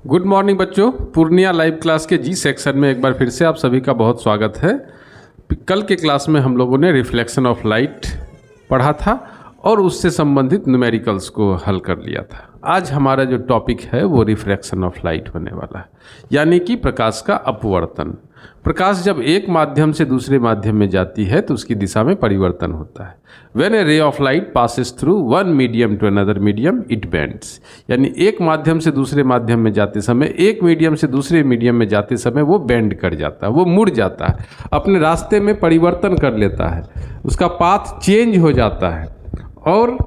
Good morning बच्चों। Purnia live class के जी section में एक बार फिर से आप सभी का बहुत स्वागत है। कल के क्लास में हम लोगों ने रिफ्लेक्शन ऑफ लाइट पढ़ा था और उससे संबंधित न्यूमेरिकल्स को हल कर लिया था। आज हमारा जो टॉपिक है वो रिफ्रैक्शन ऑफ लाइट होने वाला है, यानी कि प्रकाश का अपवर्तन। प्रकाश जब एक माध्यम से दूसरे माध्यम में जाती है तो उसकी दिशा में परिवर्तन होता है। When a ray of light passes through one medium to another medium it bends, यानी एक माध्यम से दूसरे माध्यम में जाते समय, एक मीडियम से दूसरे मीडियम में जाते समय वो बेंड कर जाता है, वो मुड़ जाता है, अपने रास्ते में परिवर्तन कर लेता है, उसका पाथ चेंज हो जाता है। और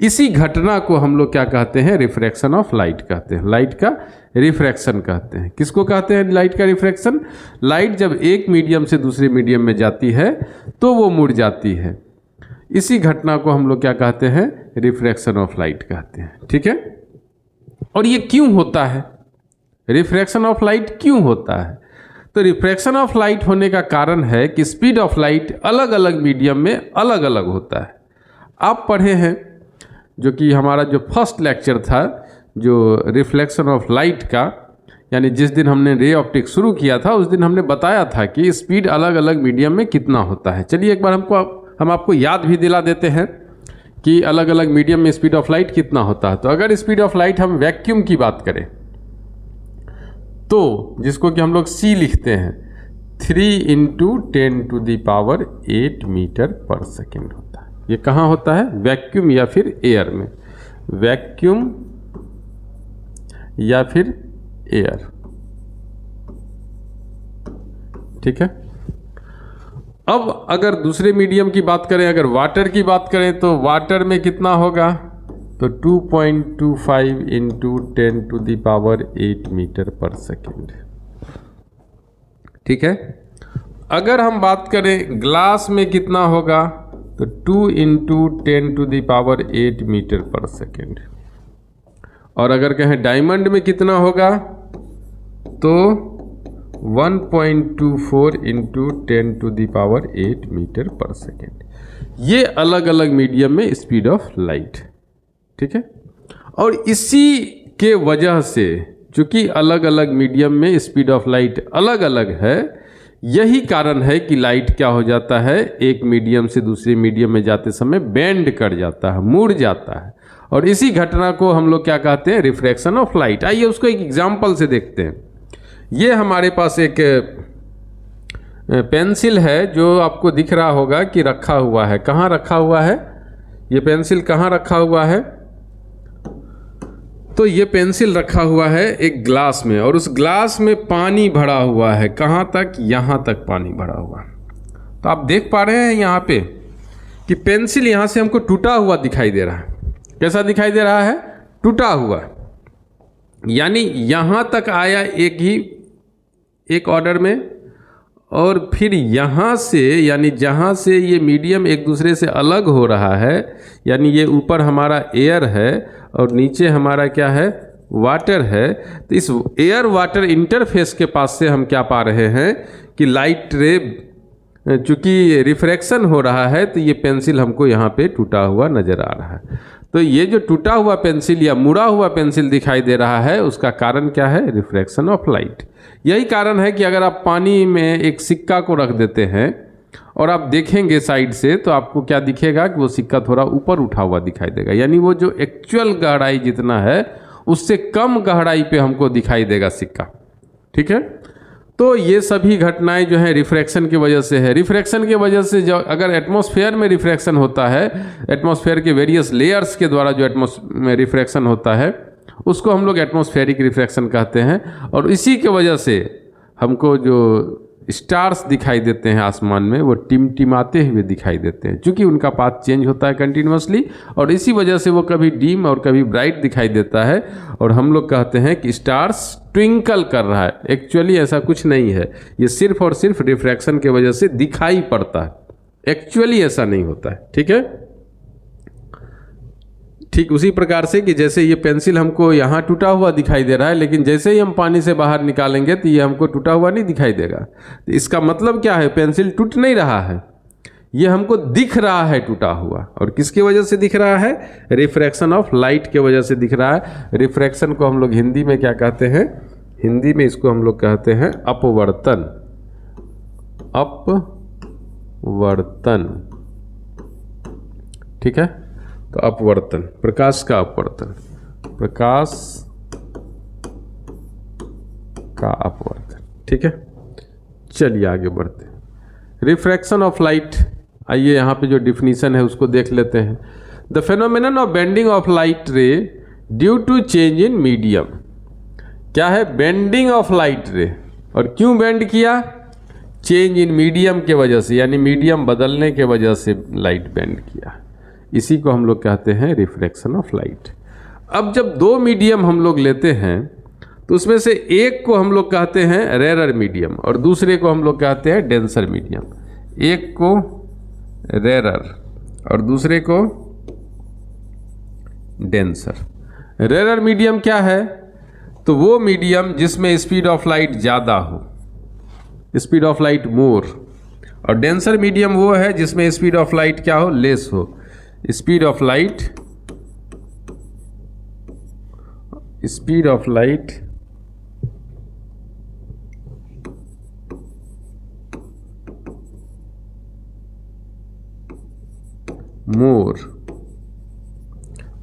इसी घटना को हम लोग क्या कहते हैं? रिफ्रैक्शन ऑफ लाइट कहते हैं। लाइट का रिफ्रैक्शन कहते हैं। किसको कहते हैं लाइट का रिफ्रैक्शन? लाइट जब एक मीडियम से दूसरे मीडियम में जाती है तो वो मुड़ जाती है। इसी घटना को हम लोग क्या कहते हैं? रिफ्रैक्शन ऑफ लाइट कहते हैं। ठीक है। और ये क्यों होता है? रिफ्रैक्शन ऑफ लाइट क्यों होता है? तो रिफ्रैक्शन ऑफ लाइट होने का कारण है कि स्पीड ऑफ लाइट अलग अलग मीडियम में अलग अलग होता है। आप पढ़े हैं जो कि हमारा जो फर्स्ट लेक्चर था जो रिफ्लेक्शन ऑफ लाइट का, यानी जिस दिन हमने रे ऑप्टिक्स शुरू किया था उस दिन हमने बताया था कि स्पीड अलग अलग मीडियम में कितना होता है। चलिए एक बार हम आपको याद भी दिला देते हैं कि अलग अलग मीडियम में स्पीड ऑफ लाइट कितना होता है। तो अगर स्पीड ऑफ लाइट हम वैक्यूम की बात करें तो जिसको कि हम लोग C लिखते हैं, 3 × 10⁸ मीटर पर सेकेंड होता है। ये कहाँ होता है? वैक्यूम या फिर एयर में। वैक्यूम या फिर एयर। ठीक है। अब अगर दूसरे मीडियम की बात करें, अगर वाटर की बात करें तो वाटर में कितना होगा? तो 2.25 × 10⁸ मीटर पर सेकेंड। ठीक है। अगर हम बात करें ग्लास में कितना होगा तो 2 × 10⁸ मीटर पर सेकेंड। और अगर कहें डायमंड में कितना होगा तो 1.24 × 10⁸ मीटर पर सेकेंड। ये अलग अलग मीडियम में स्पीड ऑफ लाइट। ठीक है। और इसी के वजह से चूंकि अलग अलग मीडियम में स्पीड ऑफ लाइट अलग अलग है, यही कारण है कि लाइट क्या हो जाता है? एक मीडियम से दूसरे मीडियम में जाते समय बेंड कर जाता है, मुड़ जाता है। और इसी घटना को हम लोग क्या कहते हैं? Refraction of light. आइए उसको एक एग्जांपल से देखते हैं। ये हमारे पास एक पेंसिल है जो आपको दिख रहा होगा कि रखा हुआ है। कहाँ रखा हुआ है? ये पेंसिल कहाँ रखा हुआ है? तो ये पेंसिल रखा हुआ है एक ग्लास में, और उस ग्लास में पानी भरा हुआ है। कहाँ तक? यहाँ तक पानी भरा हुआ। तो आप देख पा रहे हैं यहाँ पे कि पेंसिल यहाँ से हमको टूटा हुआ दिखाई दे रहा है। कैसा दिखाई दे रहा है? टूटा हुआ। यानी यहाँ तक आया एक ऑर्डर में, और फिर यहाँ से, यानी जहाँ से ये मीडियम एक दूसरे से अलग हो रहा है, यानी ये ऊपर हमारा एयर है और नीचे हमारा क्या है? वाटर है। तो इस एयर वाटर इंटरफेस के पास से हम क्या पा रहे हैं कि लाइट रे, चूँकि रिफ्रैक्शन हो रहा है तो ये पेंसिल हमको यहाँ पे टूटा हुआ नज़र आ रहा है। तो ये जो टूटा हुआ पेंसिल या मुड़ा हुआ पेंसिल दिखाई दे रहा है, उसका कारण क्या है? Refraction of light. यही कारण है कि अगर आप पानी में एक सिक्का को रख देते हैं और आप देखेंगे साइड से तो आपको क्या दिखेगा कि वो सिक्का थोड़ा ऊपर उठा हुआ दिखाई देगा, यानी वो जो एक्चुअल गहराई जितना है उससे कम गहराई पे हमको दिखाई देगा सिक्का। ठीक है। तो ये सभी घटनाएं जो है रिफ्रैक्शन की वजह से है। रिफ्रैक्शन की वजह से जो अगर एटमॉस्फेयर में रिफ्रैक्शन होता है, एटमॉस्फेयर के वेरियस लेयर्स के द्वारा जो में रिफ्रैक्शन होता है उसको हम लोग एटमॉस्फेरिक रिफ्रैक्शन कहते हैं। और इसी के वजह से हमको जो स्टार्स दिखाई देते हैं आसमान में वो टिमटिमाते हुए दिखाई देते हैं, क्योंकि उनका पाथ चेंज होता है कंटिन्यूसली, और इसी वजह से वो कभी डीम और कभी ब्राइट दिखाई देता है। और हम लोग कहते हैं कि स्टार्स ट्विंकल कर रहा है। एक्चुअली ऐसा कुछ नहीं है, ये सिर्फ और सिर्फ रिफ्रैक्शन की वजह से दिखाई पड़ता है। एक्चुअली ऐसा नहीं होता है। ठीक है। ठीक उसी प्रकार से कि जैसे ये पेंसिल हमको यहाँ टूटा हुआ दिखाई दे रहा है, लेकिन जैसे ही हम पानी से बाहर निकालेंगे तो ये हमको टूटा हुआ नहीं दिखाई देगा। तो इसका मतलब क्या है? पेंसिल टूट नहीं रहा है, ये हमको दिख रहा है टूटा हुआ, और किसकी वजह से दिख रहा है? रिफ्रैक्शन ऑफ लाइट के वजह से दिख रहा है। रिफ्रैक्शन को हम लोग हिंदी में क्या कहते हैं? हिंदी में इसको हम लोग कहते हैं अपवर्तन। अपवर्तन, ठीक है। तो अपवर्तन, प्रकाश का अपवर्तन, प्रकाश का अपवर्तन, ठीक है। चलिए आगे बढ़ते हैं। रिफ्रैक्शन ऑफ लाइट, आइए यहाँ पे जो डिफिनीशन है उसको देख लेते हैं। The phenomenon of bending of light ray due to change in medium. क्या है? बेंडिंग ऑफ लाइट रे, और क्यों बेंड किया? चेंज इन मीडियम के वजह से, यानी मीडियम बदलने के वजह से लाइट बेंड किया। इसी को हम लोग कहते हैं रिफ्रैक्शन ऑफ लाइट। अब जब दो मीडियम हम लोग लेते हैं तो उसमें से एक को हम लोग कहते हैं रेरर मीडियम और दूसरे को हम लोग कहते हैं डेंसर मीडियम। एक को रेरर और दूसरे को डेंसर। रेरर मीडियम क्या है? तो वो मीडियम जिसमें स्पीड ऑफ लाइट ज़्यादा हो, स्पीड ऑफ लाइट मोर, और डेंसर मीडियम वो है जिसमें स्पीड ऑफ लाइट क्या हो? लेस हो। स्पीड ऑफ लाइट मोर,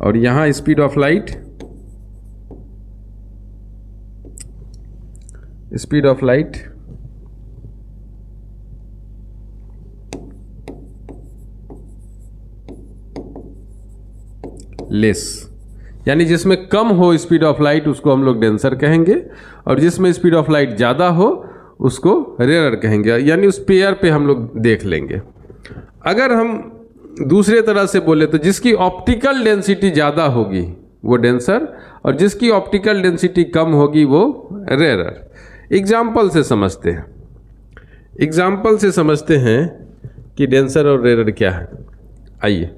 और यहां स्पीड ऑफ लाइट लेस, यानी जिसमें कम हो स्पीड ऑफ लाइट उसको हम लोग डेंसर कहेंगे, और जिसमें स्पीड ऑफ लाइट ज़्यादा हो उसको रेरर कहेंगे। यानी उस पेयर पे हम लोग देख लेंगे। अगर हम दूसरे तरह से बोले तो जिसकी ऑप्टिकल डेंसिटी ज़्यादा होगी वो डेंसर, और जिसकी ऑप्टिकल डेंसिटी कम होगी वो रेरर। एग्जाम्पल से समझते हैं कि डेंसर और रेरर क्या है। आइए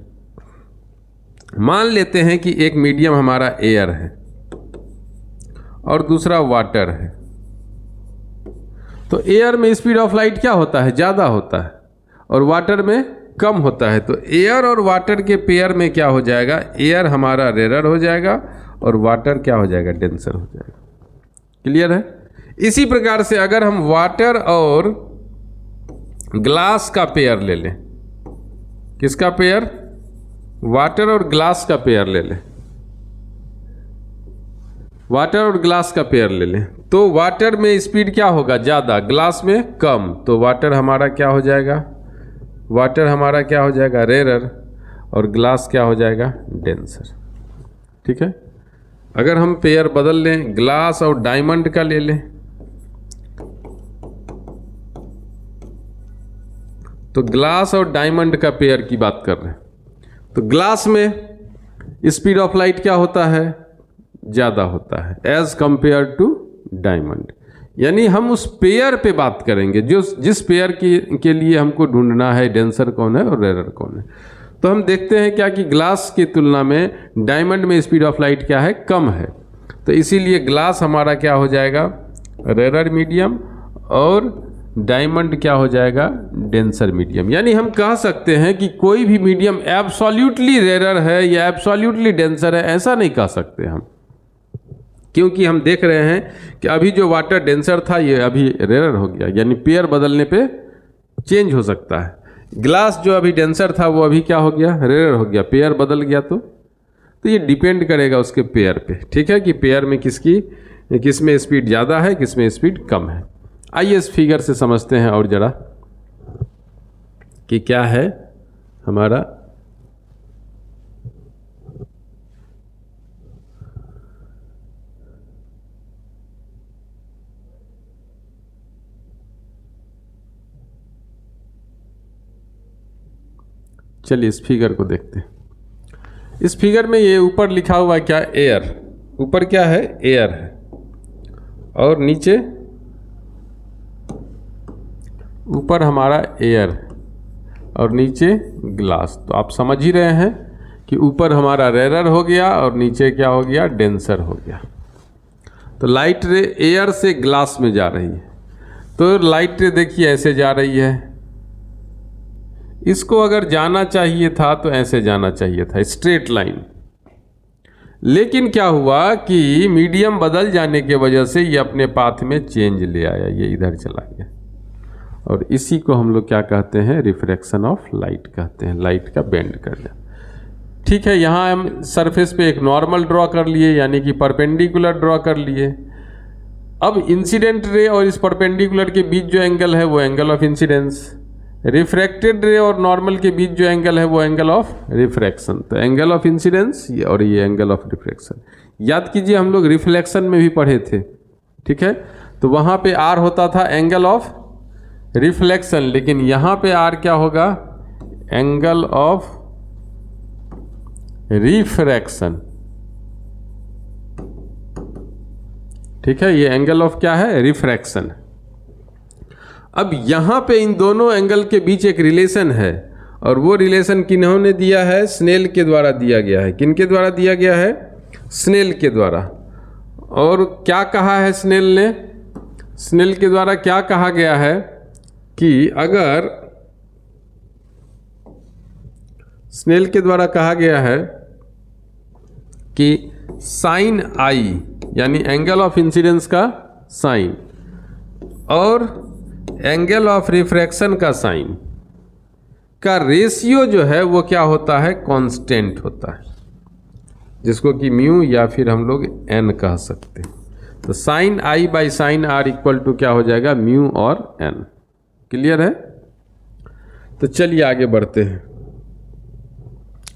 मान लेते हैं कि एक मीडियम हमारा एयर है और दूसरा वाटर है। तो एयर में स्पीड ऑफ लाइट क्या होता है? ज़्यादा होता है, और वाटर में कम होता है। तो एयर और वाटर के पेयर में क्या हो जाएगा? एयर हमारा रेरर हो जाएगा और वाटर क्या हो जाएगा? डेंसर हो जाएगा। क्लियर है? इसी प्रकार से अगर हम वाटर और ग्लास का पेयर ले लें, किसका पेयर? वाटर और ग्लास का पेयर ले लें, वाटर और ग्लास का पेयर ले लें, तो वाटर में स्पीड क्या होगा? ज़्यादा, ग्लास में कम। तो वाटर हमारा क्या हो जाएगा? रेरर, और ग्लास क्या हो जाएगा? डेंसर। ठीक है। अगर हम पेयर बदल लें, ग्लास और डायमंड का ले लें, तो ग्लास और डायमंड का पेयर की बात कर रहे हैं। तो ग्लास में स्पीड ऑफ लाइट क्या होता है? ज़्यादा होता है एज कंपेयर टू डायमंड। यानी हम उस पेयर पे बात करेंगे जो जिस पेयर के लिए हमको ढूंढना है डेंसर कौन है और रेरर कौन है। तो हम देखते हैं क्या कि ग्लास की तुलना में डायमंड में स्पीड ऑफ लाइट क्या है? कम है। तो इसीलिए ग्लास हमारा क्या हो जाएगा? रेरर मीडियम, और डायमंड क्या हो जाएगा? Denser medium. यानी हम कह सकते हैं कि कोई भी मीडियम एब्सोल्युटली रेरर है या एब्सोल्युटली डेंसर है, ऐसा नहीं कह सकते हम, क्योंकि हम देख रहे हैं कि अभी जो वाटर डेंसर था ये अभी रेरर हो गया, यानी पेयर बदलने पे चेंज हो सकता है। ग्लास जो अभी डेंसर था वो अभी क्या हो गया? रेरर हो गया, पेयर बदल गया। तो ये डिपेंड करेगा उसके पेयर पे, ठीक है, कि पेयर में किसमें स्पीड ज़्यादा है, किसमें स्पीड कम है। आइए इस फिगर से समझते हैं और जरा कि क्या है हमारा चलिए इस फिगर को देखते हैं। इस फिगर में ये ऊपर लिखा हुआ है क्या? एयर। ऊपर क्या है? एयर है, और नीचे ऊपर हमारा एयर है और नीचे ग्लास। तो आप समझ ही रहे हैं कि ऊपर हमारा रेरर हो गया और नीचे क्या हो गया? डेंसर हो गया। तो लाइट रे एयर से ग्लास में जा रही है, तो लाइट रे देखिए ऐसे जा रही है, इसको अगर जाना चाहिए था तो ऐसे जाना चाहिए था, स्ट्रेट लाइन। लेकिन क्या हुआ कि मीडियम बदल जाने के वजह से ये अपने पाथ में चेंज ले आया, ये इधर चला गया। और इसी को हम लोग क्या कहते हैं, रिफ्रैक्शन ऑफ लाइट कहते हैं, लाइट का बेंड कर जाना। ठीक है, यहाँ हम सरफेस पे एक नॉर्मल ड्रॉ कर लिए, यानी कि परपेंडिकुलर ड्रॉ कर लिए। अब इंसिडेंट रे और इस परपेंडिकुलर के बीच जो एंगल है वो एंगल ऑफ इंसिडेंस, रिफ्रैक्टेड रे और नॉर्मल के बीच जो एंगल है वो एंगल ऑफ रिफ्रैक्शन। तो एंगल ऑफ इंसिडेंस और ये एंगल ऑफ रिफ्रैक्शन। याद कीजिए हम लोग रिफ्लेक्शन में भी पढ़े थे, ठीक है, तो वहाँ पे आर होता था एंगल ऑफ रिफ्लेक्शन, लेकिन यहाँ पे आर क्या होगा, एंगल ऑफ रिफ्रैक्शन। ठीक है, ये एंगल ऑफ क्या है, रिफ्रैक्शन। अब यहां पे इन दोनों एंगल के बीच एक रिलेशन है, और वो रिलेशन किन्होंने दिया है, स्नेल के द्वारा दिया गया है। किनके द्वारा दिया गया है, स्नेल के द्वारा। और क्या कहा है स्नेल ने, स्नेल के द्वारा क्या कहा गया है कि अगर स्नेल के द्वारा कहा गया है कि साइन आई यानी एंगल ऑफ इंसिडेंस का साइन और एंगल ऑफ रिफ्रैक्शन का साइन का रेशियो जो है वो क्या होता है, कांस्टेंट होता है, जिसको कि म्यू या फिर हम लोग एन कह सकते हैं। तो sine i by sine r equal to क्या हो जाएगा, म्यू और एन। क्लियर है? तो चलिए आगे बढ़ते हैं।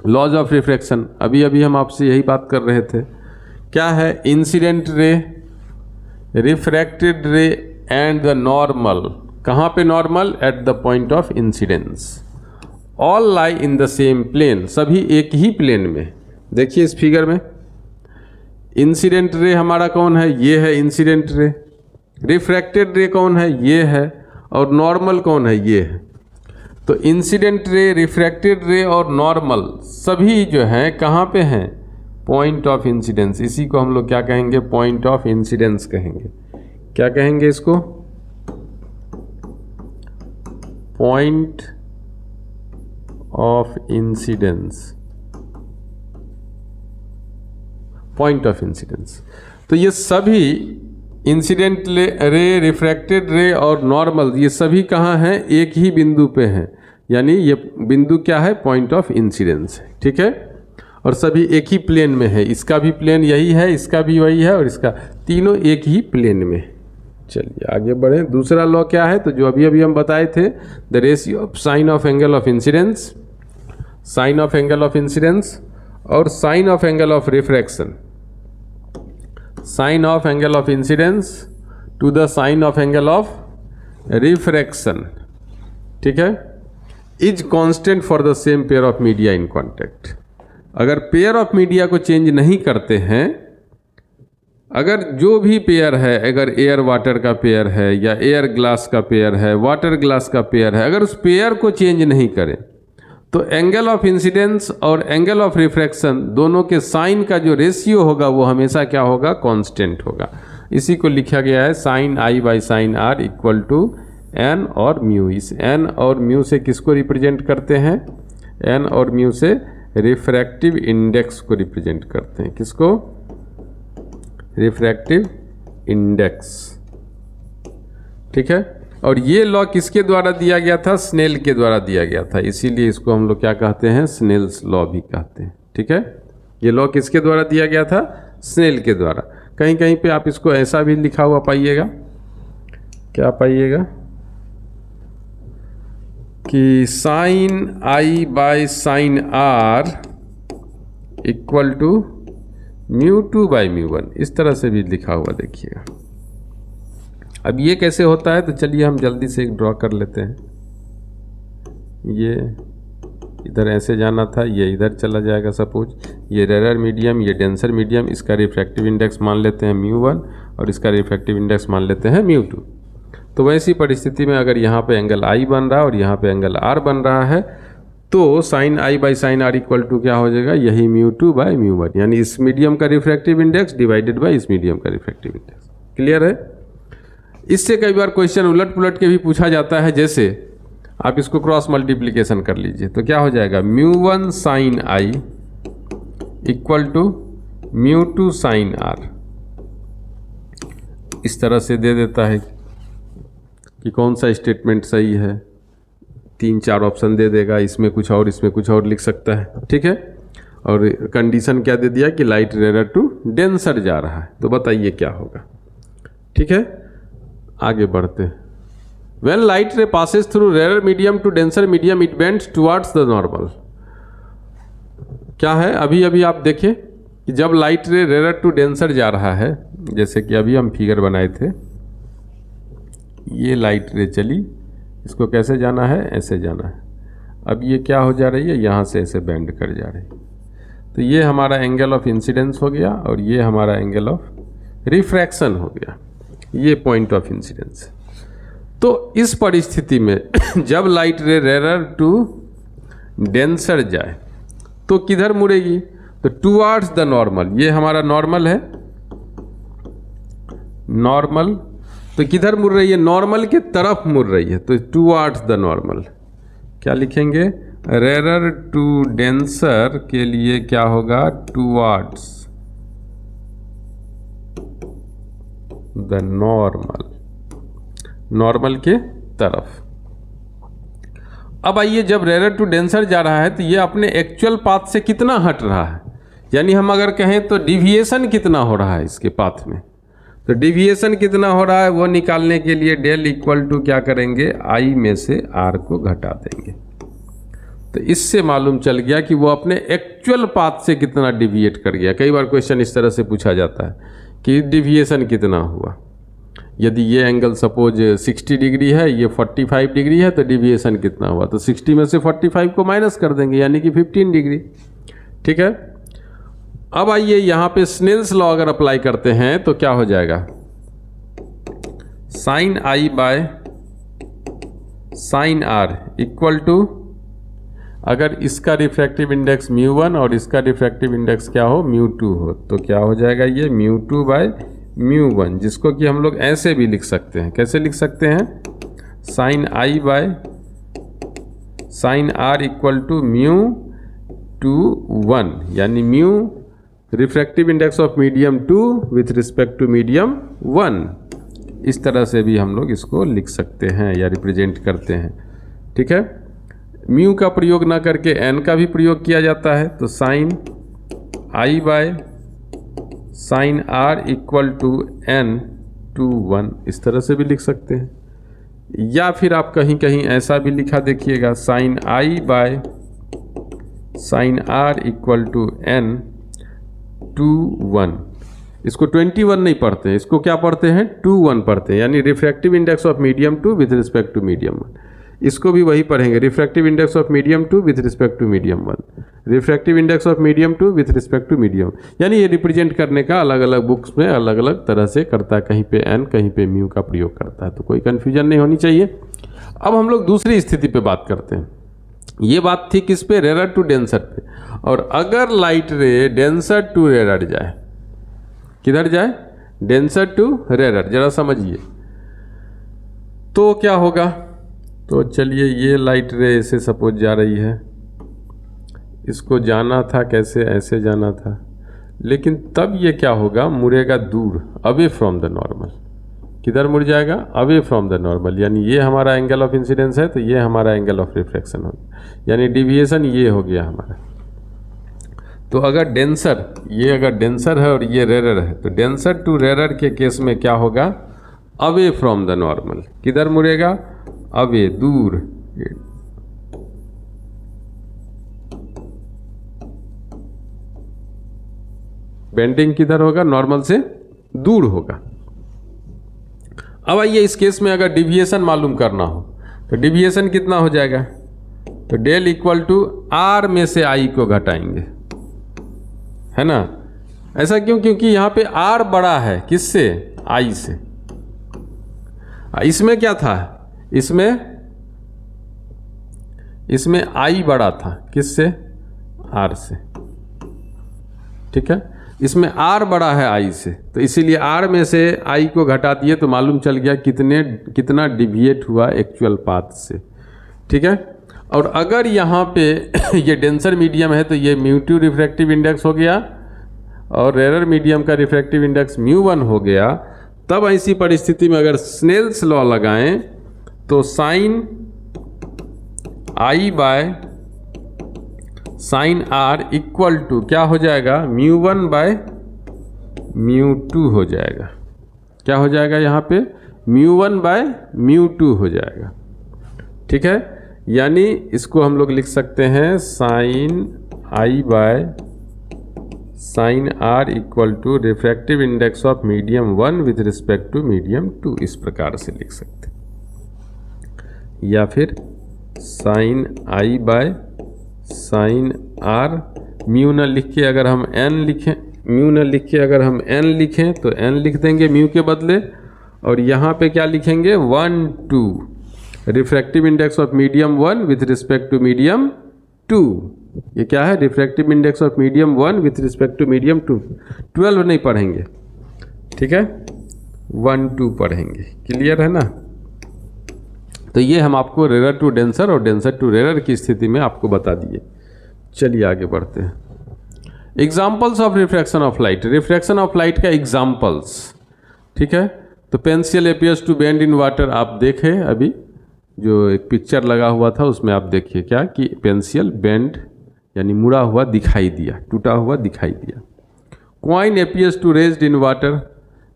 लॉज ऑफ रिफ्रैक्शन, अभी अभी हम आपसे यही बात कर रहे थे। क्या है, इंसिडेंट रे, रिफ्रैक्टेड रे एंड द नॉर्मल। कहाँ पे normal, at the point of incidence, all lie in the same plane, सभी एक ही प्लेन में। देखिए इस फिगर में इंसिडेंट रे हमारा कौन है, ये है इंसिडेंट रे। रिफ्रैक्टेड रे कौन है, ये है। और नॉर्मल कौन है, ये है। तो इंसिडेंट रे, रिफ्रैक्टेड रे और नॉर्मल सभी जो हैं कहाँ पे हैं, पॉइंट ऑफ इंसिडेंस। इसी को हम लोग क्या कहेंगे, पॉइंट ऑफ इंसिडेंस कहेंगे। क्या कहेंगे इसको, point of incidence, point of incidence. तो ये सभी इंसिडेंट रे, रिफ्रैक्टेड रे और नॉर्मल, ये सभी कहाँ हैं, एक ही बिंदु पे हैं। यानी ये बिंदु क्या है, पॉइंट ऑफ इंसिडेंस है। ठीक है, और सभी एक ही प्लेन में है। इसका भी प्लेन यही है, इसका भी वही है, और इसका, तीनों एक ही प्लेन में। चलिए आगे बढ़ें। दूसरा लॉ क्या है, तो जो अभी अभी हम बताए थे, the ratio of sine of angle of incidence, sine of angle of incidence और sine of angle of refraction, sine of angle of incidence to the sine of angle of refraction, ठीक है, is constant for the same pair of media in contact. अगर pair of media को change नहीं करते हैं, अगर जो भी पेयर है, अगर एयर वाटर का पेयर है या एयर ग्लास का पेयर है, वाटर ग्लास का पेयर है, अगर उस पेयर को चेंज नहीं करें तो एंगल ऑफ इंसिडेंस और एंगल ऑफ रिफ्रैक्शन दोनों के साइन का जो रेशियो होगा वो हमेशा क्या होगा, कांस्टेंट होगा। इसी को लिखा गया है sine i by sine r equal to n और म्यू। इस एन और म्यू से किसको रिप्रेजेंट करते हैं, एन और म्यू से रिफ्रैक्टिव इंडेक्स को रिप्रेजेंट करते हैं। किसको, रिफ्रैक्टिव इंडेक्स। ठीक है, और ये लॉ किसके द्वारा दिया गया था, स्नेल के द्वारा दिया गया था। इसीलिए इसको हम लोग क्या कहते हैं, स्नेल्स लॉ भी कहते हैं। ठीक है, ये लॉ किसके द्वारा दिया गया था, स्नेल के द्वारा। कहीं कहीं पे आप इसको ऐसा भी लिखा हुआ पाइएगा, क्या पाइएगा कि sine i by sine r equal to mu two by mu one, इस तरह से भी लिखा हुआ देखिएगा। अब ये कैसे होता है, तो चलिए हम जल्दी से एक ड्रॉ कर लेते हैं। ये इधर ऐसे जाना था, ये इधर चला जाएगा सपोज। ये रेयर मीडियम, ये डेंसर मीडियम, इसका रिफ्रैक्टिव इंडेक्स मान लेते हैं म्यू वन और इसका रिफ्रैक्टिव इंडेक्स मान लेते हैं म्यू टू। तो वैसी परिस्थिति में अगर यहाँ पे एंगल आई बन रहा है और यहाँ पे एंगल आर बन रहा है, तो sine i by sine r equal to क्या हो जाएगा, यही mu two by mu one, यानी इस मीडियम का रिफ्रैक्टिव इंडेक्स डिवाइडेड बाई इस मीडियम का रिफ्रैक्टिव इंडेक्स। क्लियर है? इससे कई बार क्वेश्चन उलट पुलट के भी पूछा जाता है। जैसे आप इसको क्रॉस मल्टीप्लिकेशन कर लीजिए तो क्या हो जाएगा, μ1 sine i equal to μ2 sine r. इस तरह से दे देता है कि कौन सा स्टेटमेंट सही है, 3-4 ऑप्शन दे देगा, इसमें कुछ और इसमें कुछ और लिख सकता है, ठीक है। और कंडीशन क्या दे दिया कि लाइट रेयर टू डेंसर जा रहा है, तो बताइए क्या होगा, ठीक है। आगे बढ़ते हैं। When light ray passes through rarer medium to denser medium, it bends towards the normal। क्या है, अभी अभी आप देखें कि जब लाइट रे रेयर टू डेंसर जा रहा है, जैसे कि अभी हम फिगर बनाए थे, ये लाइट रे चली, इसको कैसे जाना है, ऐसे जाना है। अब ये क्या हो जा रही है, यहाँ से ऐसे बेंड कर जा रही है, तो ये हमारा एंगल ऑफ इंसिडेंस हो गया और ये हमारा एंगल ऑफ रिफ्रैक्शन हो गया, ये पॉइंट ऑफ इंसिडेंस। तो इस परिस्थिति में जब लाइट रे रेयर टू डेंसर जाए तो किधर मुड़ेगी, तो टुवार्ड्स द नॉर्मल। ये हमारा नॉर्मल है, नॉर्मल, तो किधर मुड़ रही है, नॉर्मल के तरफ मुड़ रही है, तो टुवार्ड्स द नॉर्मल। क्या लिखेंगे, रेयर टू डेंसर के लिए क्या होगा, टुवार्ड्स द नॉर्मल, नॉर्मल के तरफ। अब आइए, जब रेयर टू डेंसर जा रहा है तो ये अपने एक्चुअल पाथ से कितना हट रहा है, यानी हम अगर कहें तो डिविएशन कितना हो रहा है इसके पाथ में, तो डिविएशन कितना हो रहा है वो निकालने के लिए डेल इक्वल टू क्या करेंगे, आई में से आर को घटा देंगे। तो इससे मालूम चल गया कि वो अपने एक्चुअल पाथ से कितना डिविएट कर गया। कई बार क्वेश्चन इस तरह से पूछा जाता है कि डिविएशन कितना हुआ, यदि ये एंगल सपोज 60 डिग्री है, ये 45 डिग्री है, तो डिविएशन कितना हुआ, तो 60 में से 45 को माइनस कर देंगे, यानी कि 15 डिग्री, ठीक है। अब आइए यहाँ पे स्नेल्स लॉ अगर अप्लाई करते हैं तो क्या हो जाएगा, sine i by sine r equal to, अगर इसका रिफ्रैक्टिव इंडेक्स μ1 और इसका रिफ्रैक्टिव इंडेक्स क्या हो, μ2 हो, तो क्या हो जाएगा, ये μ2 बाय μ1, जिसको कि हम लोग ऐसे भी लिख सकते हैं। कैसे लिख सकते हैं, sine i by sine r equal to μ2 1, यानी mu refractive index of medium 2 with respect to medium 1। इस तरह से भी हम लोग इसको लिख सकते हैं या रिप्रेजेंट करते हैं, ठीक है। म्यू का प्रयोग ना करके एन का भी प्रयोग किया जाता है, तो sine i by sine r equal to n two 1, इस तरह से भी लिख सकते हैं। या फिर आप कहीं कहीं ऐसा भी लिखा देखिएगा, sine i by sine r equal to n two 1। इसको 21 नहीं पढ़ते हैं, इसको क्या पढ़ते हैं, 21 पढ़ते हैं, यानी refractive index of medium 2 with respect to medium 1। इसको भी वही पढ़ेंगे, refractive index of medium 2 with respect to medium 1, refractive index of medium 2 with respect to medium, यानी ये रिप्रेजेंट करने का अलग अलग बुक्स में अलग अलग तरह से करता है, कहीं पे एन कहीं पे म्यू का प्रयोग करता है, तो कोई कन्फ्यूजन नहीं होनी चाहिए। अब हम लोग दूसरी स्थिति पे बात करते हैं। ये बात थी किस पे, रेयर टू डेंसर पे। और अगर light ray denser to rare जाए, किधर जाए, डेंसर टू रेयर, जरा समझिए तो क्या होगा। तो चलिए, ये लाइट रे ऐसे सपोज जा रही है, इसको जाना था कैसे, ऐसे जाना था, लेकिन तब ये क्या होगा, मुड़ेगा दूर, अवे फ्रॉम द नॉर्मल। किधर मुड़ जाएगा, अवे फ्रॉम द नॉर्मल, यानी ये हमारा एंगल ऑफ इंसिडेंस है, तो ये हमारा एंगल ऑफ रिफ्लेक्शन हो गया, यानी डिविएशन ये हो गया हमारा। तो अगर डेंसर, ये अगर डेंसर है और ये रेयर है, तो डेंसर टू रेयर के केस में क्या होगा, अवे फ्रॉम द नॉर्मल। किधर मुड़ेगा, अवे, दूर। बेंडिंग किधर होगा, नॉर्मल से दूर होगा। अब आइए, इस केस में अगर डिविएशन मालूम करना हो तो डिविएशन कितना हो जाएगा, तो डेल इक्वल टू आर में से आई को घटाएंगे, है ना। ऐसा क्यों, क्योंकि यहाँ पे आर बड़ा है किससे, आई से। इसमें क्या था, इसमें आई बड़ा था किससे, आर से, ठीक है। इसमें आर बड़ा है आई से, तो इसीलिए आर में से आई को घटा दिए, तो मालूम चल गया कितना डिविएट हुआ एक्चुअल पाथ से, ठीक है। और अगर यहाँ पे ये डेंसर मीडियम है तो ये μ2 रिफ्रैक्टिव इंडेक्स हो गया और रेयर मीडियम का रिफ्रैक्टिव इंडेक्स μ1 हो गया। तब ऐसी परिस्थिति में अगर स्नेल्स लॉ लगाएं तो sine I by sine R equal to क्या हो जाएगा, μ1 बाय μ2 हो जाएगा। क्या हो जाएगा यहाँ पे, μ1 बाय μ2 हो जाएगा। ठीक है, यानी इसको हम लोग लिख सकते हैं sine I by sine R equal to refractive index of medium 1 with respect to medium 2, इस प्रकार से लिख सकते हैं। या फिर sine I by sine R, mu न लिख के अगर हम n लिखें, म्यू न लिख के अगर हम n लिखें तो n लिख देंगे म्यू के बदले, और यहाँ पे क्या लिखेंगे 1 2 refractive index of medium 1 with respect to medium 2। ये क्या है, refractive index of medium 1 with respect to medium 2। 12 नहीं पढ़ेंगे, ठीक है, 1 2 पढ़ेंगे। क्लियर है ना। तो ये हम आपको रेयर टू डेंसर और डेंसर टू रेयर की स्थिति में आपको बता दिए। चलिए आगे बढ़ते हैं। Examples of refraction of light, refraction of light का एग्जाम्पल्स, ठीक है। तो pencil appears to bend in water, आप देखें अभी जो एक पिक्चर लगा हुआ था उसमें आप देखिए क्या कि पेंसिल बेंड यानी मुड़ा हुआ दिखाई दिया, टूटा हुआ दिखाई दिया। Coin appears to raised in water,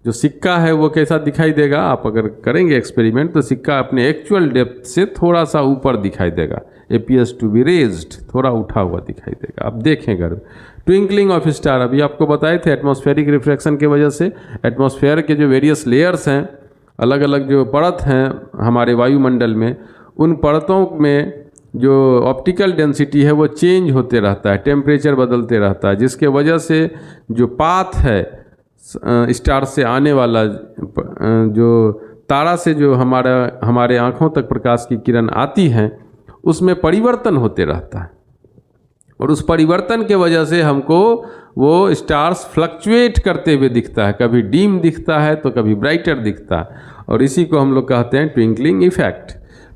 जो सिक्का है वो कैसा दिखाई देगा, आप अगर करेंगे एक्सपेरिमेंट तो सिक्का अपने एक्चुअल डेप्थ से थोड़ा सा ऊपर दिखाई देगा। अपीयर्स टू बी रेज्ड, थोड़ा उठा हुआ दिखाई देगा। आप देखें घर। ट्विंकलिंग ऑफ स्टार, अभी आपको बताए थे एटमॉस्फेरिक रिफ्रैक्शन की वजह से एटमॉस्फेयर के जो वेरियस लेयर्स हैं, अलग अलग जो परत हैं हमारे वायुमंडल में, उन परतों में जो ऑप्टिकल डेंसिटी है वो चेंज होते रहता है, टेम्परेचर बदलते रहता है, जिसके वजह से जो पाथ है स्टार से आने वाला, जो तारा से जो हमारे आँखों तक प्रकाश की किरण आती हैं, उसमें परिवर्तन होते रहता है। और उस परिवर्तन के वजह से हमको वो स्टार्स फ्लक्चुएट करते हुए दिखता है, कभी डीम दिखता है तो कभी ब्राइटर दिखता है, और इसी को हम लोग कहते हैं twinkling effect.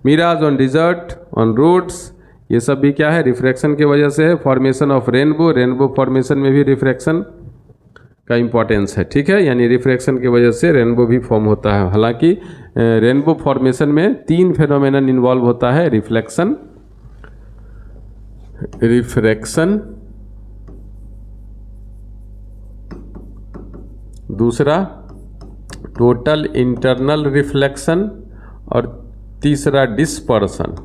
Mirage on desert, on roads, ये सब भी क्या है, रिफ्रैक्शन की वजह से है। Formation of rainbow, rainbow formation में भी रिफ्रैक्शन का इम्पोर्टेंस है, ठीक है, यानी रिफ्रैक्शन की वजह से रेनबो भी फॉर्म होता है। हालांकि रेनबो फॉर्मेशन में 3 फेनोमेनन इन्वॉल्व होता है, रिफ्लेक्शन, रिफ्रैक्शन, दूसरा टोटल इंटरनल रिफ्लेक्शन, और तीसरा डिस्पर्सन।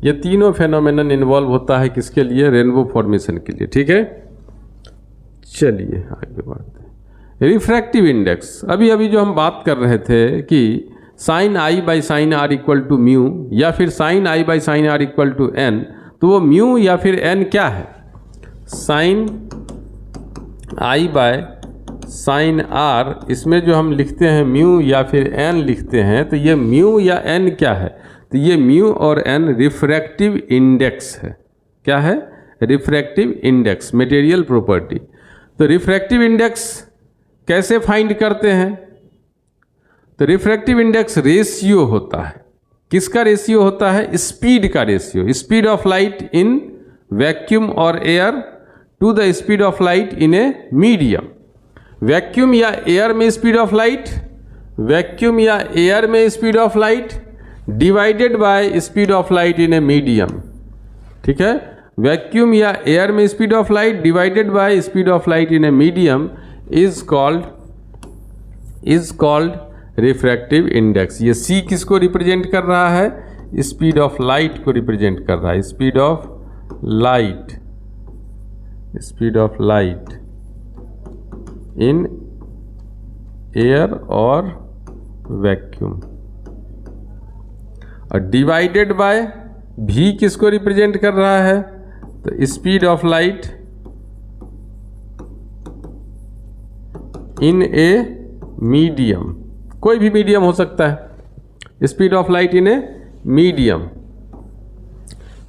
ये तीनों फेनोमेनन इन्वॉल्व होता है किसके लिए, रेनबो फॉर्मेशन के लिए, ठीक है। चलिए आगे बढ़ते हैं। रिफ्रैक्टिव इंडेक्स, अभी अभी जो हम बात कर रहे थे कि sine I by sine R equal to mu या फिर sine I by sine R equal to n, तो वो म्यू या फिर n क्या है, sine I by sine R, इसमें जो हम लिखते हैं म्यू या फिर n लिखते हैं, तो ये म्यू या n क्या है, तो ये म्यू और n रिफ्रैक्टिव इंडेक्स है। क्या है, रिफ्रैक्टिव इंडेक्स, मटेरियल प्रॉपर्टी। तो रिफ्रैक्टिव इंडेक्स कैसे फाइंड करते हैं, तो रिफ्रैक्टिव इंडेक्स रेशियो होता है। किसका रेशियो होता है, स्पीड का ratio, speed of light in vacuum और air to the speed of light in a medium. Vacuum या एयर में स्पीड ऑफ लाइट, वैक्यूम या एयर में speed of light divided by speed of light in a medium, ठीक है। Vacuum या air में speed of light divided by speed of light in a medium is called refractive index. ये C किसको represent कर रहा है, स्पीड ऑफ लाइट को रिप्रेजेंट कर रहा है, speed of light, speed of light in air और वैक्यूम। और डिवाइडेड बाय V किसको रिप्रेजेंट कर रहा है, तो speed of light in a medium, कोई भी मीडियम हो सकता है, speed of light in a medium.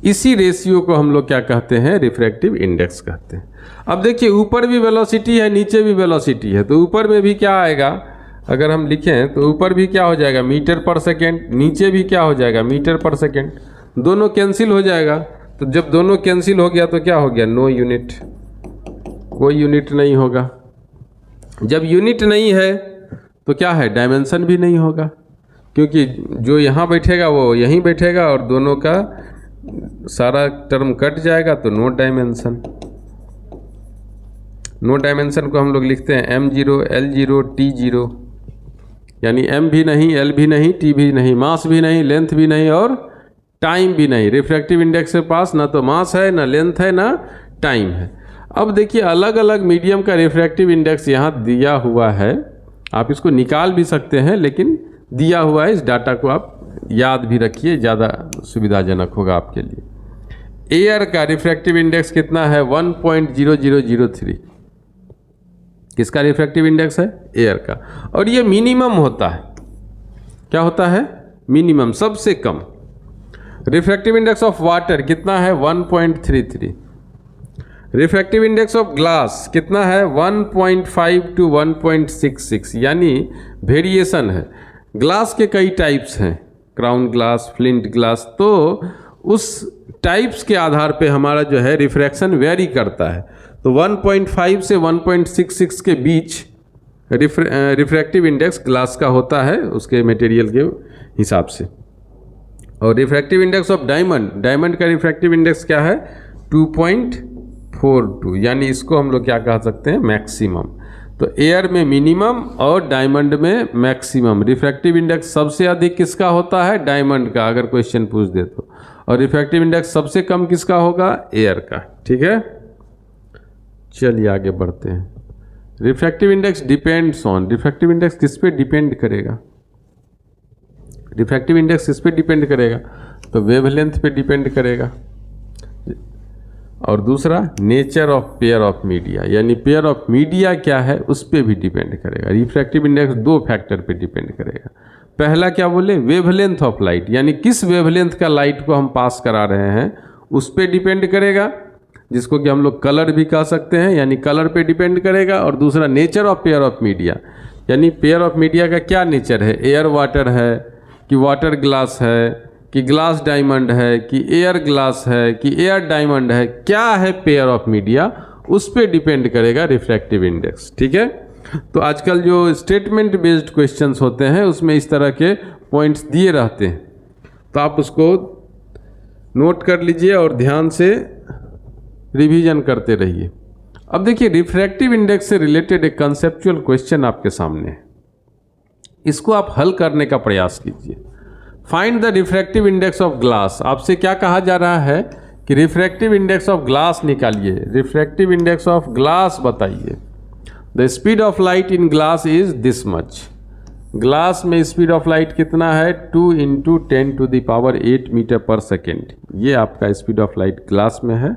इसी रेशियो को हम लोग क्या कहते हैं, रिफ्रैक्टिव इंडेक्स कहते हैं। अब देखिए ऊपर भी वेलोसिटी है, नीचे भी वेलोसिटी है, तो ऊपर में भी क्या आएगा, अगर हम लिखें तो ऊपर भी क्या हो जाएगा मीटर पर सेकेंड, नीचे भी क्या हो जाएगा मीटर पर सेकेंड, दोनों कैंसिल हो जाएगा। तो जब दोनों कैंसिल हो गया तो क्या हो गया, नो यूनिट, कोई यूनिट नहीं होगा। जब यूनिट नहीं है तो क्या है, डायमेंशन भी नहीं होगा, क्योंकि जो यहाँ बैठेगा वो यहीं बैठेगा और दोनों का सारा टर्म कट जाएगा, तो नो डायमेंशन। नो डायमेंशन को हम लोग लिखते हैं m0 l0 t0, यानी m भी नहीं, l भी नहीं, t भी नहीं, मास भी नहीं, लेंथ भी नहीं और टाइम भी नहीं। रिफ्रैक्टिव इंडेक्स के पास ना तो मास है, ना लेंथ है, ना टाइम है। अब देखिए अलग अलग मीडियम का रिफ्रैक्टिव इंडेक्स यहाँ दिया हुआ है, आप इसको निकाल भी सकते हैं लेकिन दिया हुआ है, इस डाटा को आप याद भी रखिए, ज़्यादा सुविधाजनक होगा आपके लिए। एयर का रिफ्रैक्टिव इंडेक्स कितना है, 1.0003। किसका रिफ्रैक्टिव इंडेक्स है, एयर का, और ये मिनिमम होता है। क्या होता है, मिनिमम, सबसे कम। रिफ्रैक्टिव इंडेक्स ऑफ वाटर कितना है, 1.33। रिफ्रैक्टिव इंडेक्स ऑफ ग्लास कितना है, 1.5 to 1.66, यानी वेरिएशन है। ग्लास के कई टाइप्स हैं, क्राउन ग्लास, फ्लिंट ग्लास, तो उस टाइप्स के आधार पे हमारा जो है रिफ्रैक्शन वेरी करता है। तो 1.5 से 1.66 के बीच रिफ्रैक्टिव इंडेक्स ग्लास का होता है, उसके मटेरियल के हिसाब से। और refractive index of diamond, diamond का रिफ्रैक्टिव इंडेक्स क्या है, 2.42, यानी इसको हम लोग क्या कह सकते हैं, मैक्सिमम। तो एयर में मिनिमम और डायमंड में मैक्सिमम। रिफ्रैक्टिव इंडेक्स सबसे अधिक किसका होता है, डायमंड का, अगर क्वेश्चन पूछ दे तो। और रिफ्रैक्टिव इंडेक्स सबसे कम किसका होगा, एयर का। ठीक है, चलिए आगे बढ़ते हैं। Refractive index depends on, refractive index किस पे डिपेंड करेगा, रिफ्रैक्टिव इंडेक्स किस पे डिपेंड करेगा, तो वेवलेंथ पे डिपेंड करेगा। और दूसरा nature of pair of media, यानी पेयर ऑफ मीडिया क्या है उस पर भी डिपेंड करेगा। रिफ्रैक्टिव इंडेक्स दो फैक्टर पे डिपेंड करेगा। पहला क्या बोले, वेवलेंथ ऑफ लाइट, यानी किस वेवलेंथ का लाइट को हम पास करा रहे हैं उस पर डिपेंड करेगा, जिसको कि हम लोग कलर भी कह सकते हैं, यानी कलर पे डिपेंड करेगा। और दूसरा nature of pair of media, यानी पेयर ऑफ मीडिया का क्या नेचर है, एयर वाटर है कि वाटर ग्लास है कि ग्लास डायमंड है कि एयर ग्लास है कि एयर डायमंड है, क्या है पेयर ऑफ मीडिया, उस पर डिपेंड करेगा रिफ्रैक्टिव इंडेक्स। ठीक है, तो आजकल जो स्टेटमेंट बेस्ड क्वेश्चंस होते हैं उसमें इस तरह के पॉइंट्स दिए रहते हैं, तो आप उसको नोट कर लीजिए और ध्यान से रिवीजन करते रहिए। अब देखिए रिफ्रैक्टिव इंडेक्स से रिलेटेड एक कंसेप्चुअल क्वेश्चन आपके सामने है, इसको आप हल करने का प्रयास कीजिए। Find the refractive index of glass. आपसे क्या कहा जा रहा है कि रिफ्रैक्टिव इंडेक्स ऑफ ग्लास निकालिए, रिफ्रैक्टिव इंडेक्स ऑफ ग्लास बताइए। The speed of light in glass is this much. Glass में स्पीड ऑफ लाइट कितना है, 2 × 10⁸ मीटर पर सेकेंड, ये आपका स्पीड ऑफ लाइट ग्लास में है।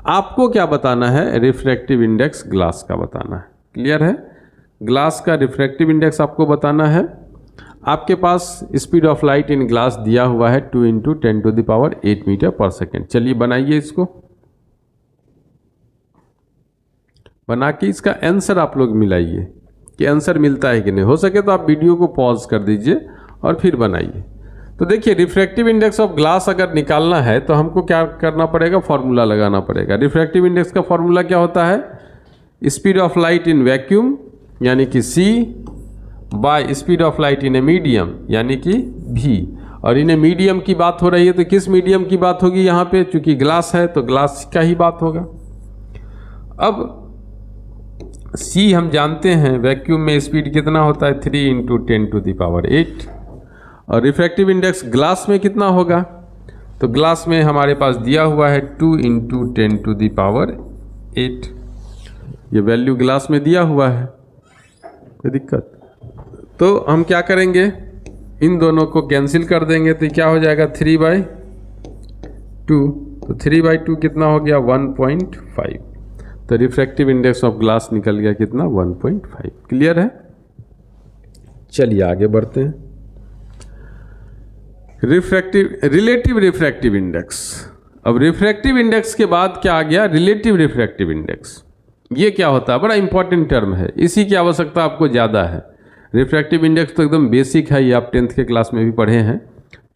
आपको क्या बताना है, रिफ्रैक्टिव इंडेक्स ग्लास का बताना है। क्लियर है, ग्लास का रिफ्रैक्टिव इंडेक्स आपको बताना है। आपके पास speed of light in glass दिया हुआ है 2 × 10⁸ मीटर पर सेकेंड। चलिए बनाइए इसको, बना के इसका आंसर आप लोग मिलाइए कि आंसर मिलता है कि नहीं। हो सके तो आप वीडियो को पॉज कर दीजिए और फिर बनाइए। तो देखिए रिफ्रैक्टिव इंडेक्स ऑफ ग्लास अगर निकालना है तो हमको क्या करना पड़ेगा, फॉर्मूला लगाना पड़ेगा। रिफ्रैक्टिव इंडेक्स का फॉर्मूला क्या होता है, speed of light in vacuum यानी कि c bye speed of light in a medium यानी कि v। और इन ए मीडियम की बात हो रही है तो किस मीडियम की बात होगी यहाँ पे, चूंकि ग्लास है तो ग्लास का ही बात होगा। अब c हम जानते हैं, वैक्यूम में स्पीड कितना होता है, 3 × 10⁸। और रिफ्रैक्टिव इंडेक्स ग्लास में कितना होगा, तो ग्लास में हमारे पास दिया हुआ है 2 × 10⁸। ये वैल्यू ग्लास में दिया हुआ है, कोई दिक्कत। तो हम क्या करेंगे, इन दोनों को कैंसिल कर देंगे तो क्या हो जाएगा 3/2। तो 3/2 कितना हो गया, 1.5। तो रिफ्रैक्टिव इंडेक्स ऑफ ग्लास निकल गया कितना, 1.5। क्लियर है, चलिए आगे बढ़ते हैं। Relative refractive index. अब रिफ्रैक्टिव इंडेक्स के बाद क्या आ गया, रिलेटिव रिफ्रैक्टिव इंडेक्स। ये क्या होता है, बड़ा इंपॉर्टेंट टर्म है, इसी की आवश्यकता आपको ज़्यादा है। रिफ्रैक्टिव इंडेक्स तो एकदम बेसिक है, ये आप 10th के क्लास में भी पढ़े हैं।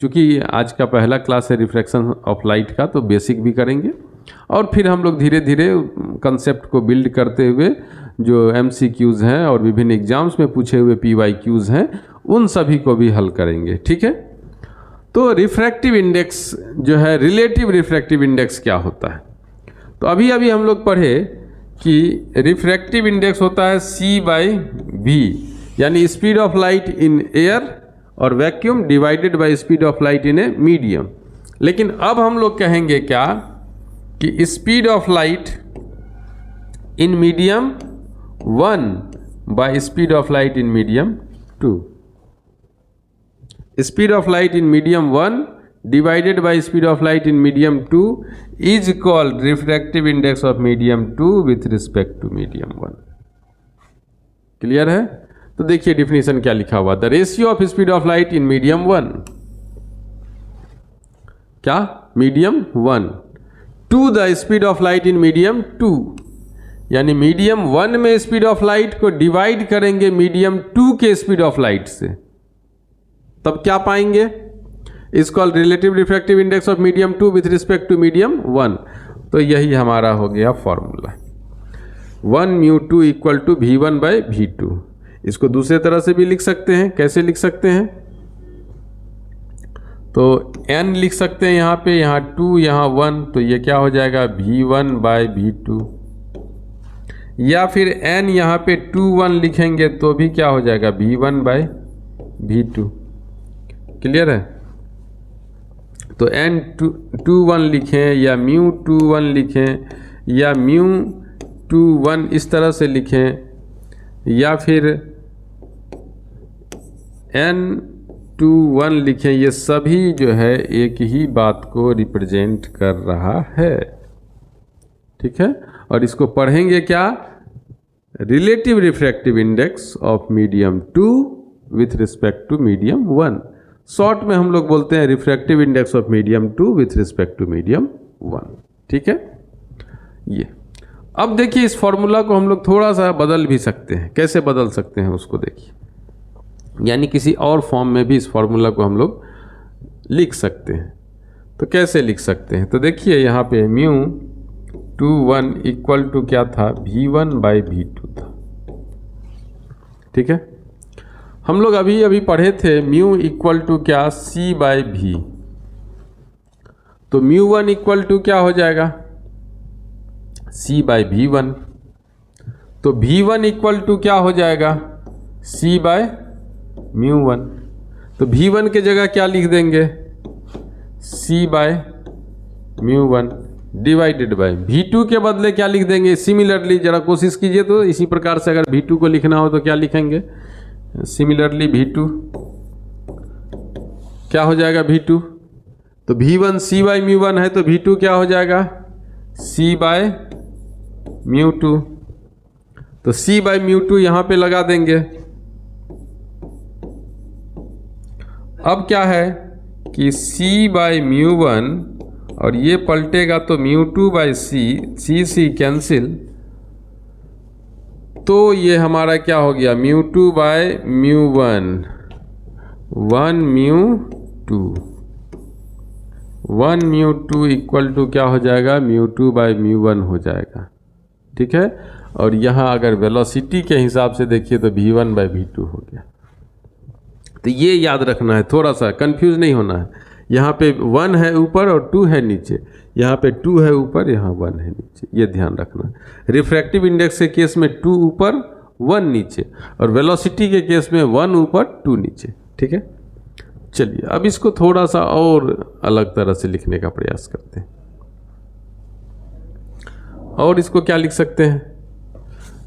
चूँकि आज का पहला क्लास है रिफ्रैक्शन ऑफ लाइट का, तो बेसिक भी करेंगे और फिर हम लोग धीरे धीरे कंसेप्ट को बिल्ड करते हुए जो MCQs हैं और विभिन्न एग्जाम्स में पूछे हुए PYQs हैं उन सभी को भी हल करेंगे। ठीक है, तो रिफ्रैक्टिव इंडेक्स जो है, रिलेटिव रिफ्रैक्टिव इंडेक्स क्या होता है? तो अभी अभी हम लोग पढ़े कि रिफ्रैक्टिव इंडेक्स होता है C/V, यानी speed of light in air और vacuum divided by speed of light in a medium. लेकिन अब हम लोग कहेंगे क्या कि speed of light in medium 1 by speed of light in medium 2। Speed of light in medium 1 divided by speed of light in medium 2 is called refractive index of medium 2 with respect to medium 1। Clear है? तो देखिए definition क्या लिखा हुआ, the ratio of speed of light in medium 1, क्या medium 1 to the speed of light in medium 2, यानी medium 1 में speed of light को डिवाइड करेंगे मीडियम 2 के स्पीड ऑफ लाइट से, तब क्या पाएंगे? Is called relative refractive index of medium 2 with respect to medium 1। तो यही हमारा हो गया फॉर्मूला, 1μ2 इक्वल टू V1/V2। इसको दूसरे तरह से भी लिख सकते हैं, कैसे लिख सकते हैं? तो n लिख सकते हैं यहाँ पे, यहाँ 2 यहाँ 1, तो ये क्या हो जाएगा V1/V2, या फिर n यहाँ पे 2 1 लिखेंगे तो भी क्या हो जाएगा V1/V2। क्लियर है? तो n21 लिखें या μ21 लिखें या μ21 इस तरह से लिखें, या फिर n21 लिखें, ये सभी जो है एक ही बात को रिप्रेजेंट कर रहा है। ठीक है, और इसको पढ़ेंगे क्या? Relative refractive index of medium 2 with respect to medium 1। Short में हम लोग बोलते हैं refractive index of medium 2 with respect to medium 1। ठीक है, ये अब देखिए इस फॉर्मूला को हम लोग थोड़ा सा बदल भी सकते हैं। कैसे बदल सकते हैं उसको देखिए, यानी किसी और फॉर्म में भी इस फॉर्मूला को हम लोग लिख सकते हैं। तो कैसे लिख सकते हैं? तो देखिए यहाँ पे μ21 इक्वल टू क्या था, V1/V2 था। ठीक है, हम लोग अभी अभी पढ़े थे म्यू इक्वल टू क्या, C/V। तो μ1 इक्वल टू क्या हो जाएगा, C/V1। तो V1 इक्वल टू क्या हो जाएगा, C/μ1। तो V1 के जगह क्या लिख देंगे, C/μ1 डिवाइडेड बाय V2 के बदले क्या लिख देंगे, सिमिलरली जरा कोशिश कीजिए तो इसी प्रकार से अगर V2 को लिखना हो तो क्या लिखेंगे, सिमिलरली V2 क्या हो जाएगा, V2। तो V1 C/μ1 है तो V2 क्या हो जाएगा, C/μ2। तो C/μ2 यहाँ पे लगा देंगे। अब क्या है कि C/μ1 और ये पलटेगा तो μ2/C कैंसिल, तो ये हमारा क्या हो गया, μ2/μ1 1μ2 इक्वल टू क्या हो जाएगा, μ2/μ1 हो जाएगा। ठीक है, और यहाँ अगर वेलोसिटी के हिसाब से देखिए तो V1/V2 हो गया। तो ये याद रखना है, थोड़ा सा कंफ्यूज नहीं होना है। यहाँ पे 1 है ऊपर और 2 है नीचे, यहाँ पे 2 है ऊपर, यहाँ 1 है नीचे, ये ध्यान रखना है। रिफ्रैक्टिव इंडेक्स के केस में 2 ऊपर 1 नीचे, और वेलोसिटी के केस में 1 ऊपर 2 नीचे। ठीक है, चलिए अब इसको थोड़ा सा और अलग तरह से लिखने का प्रयास करते हैं। और इसको क्या लिख सकते हैं,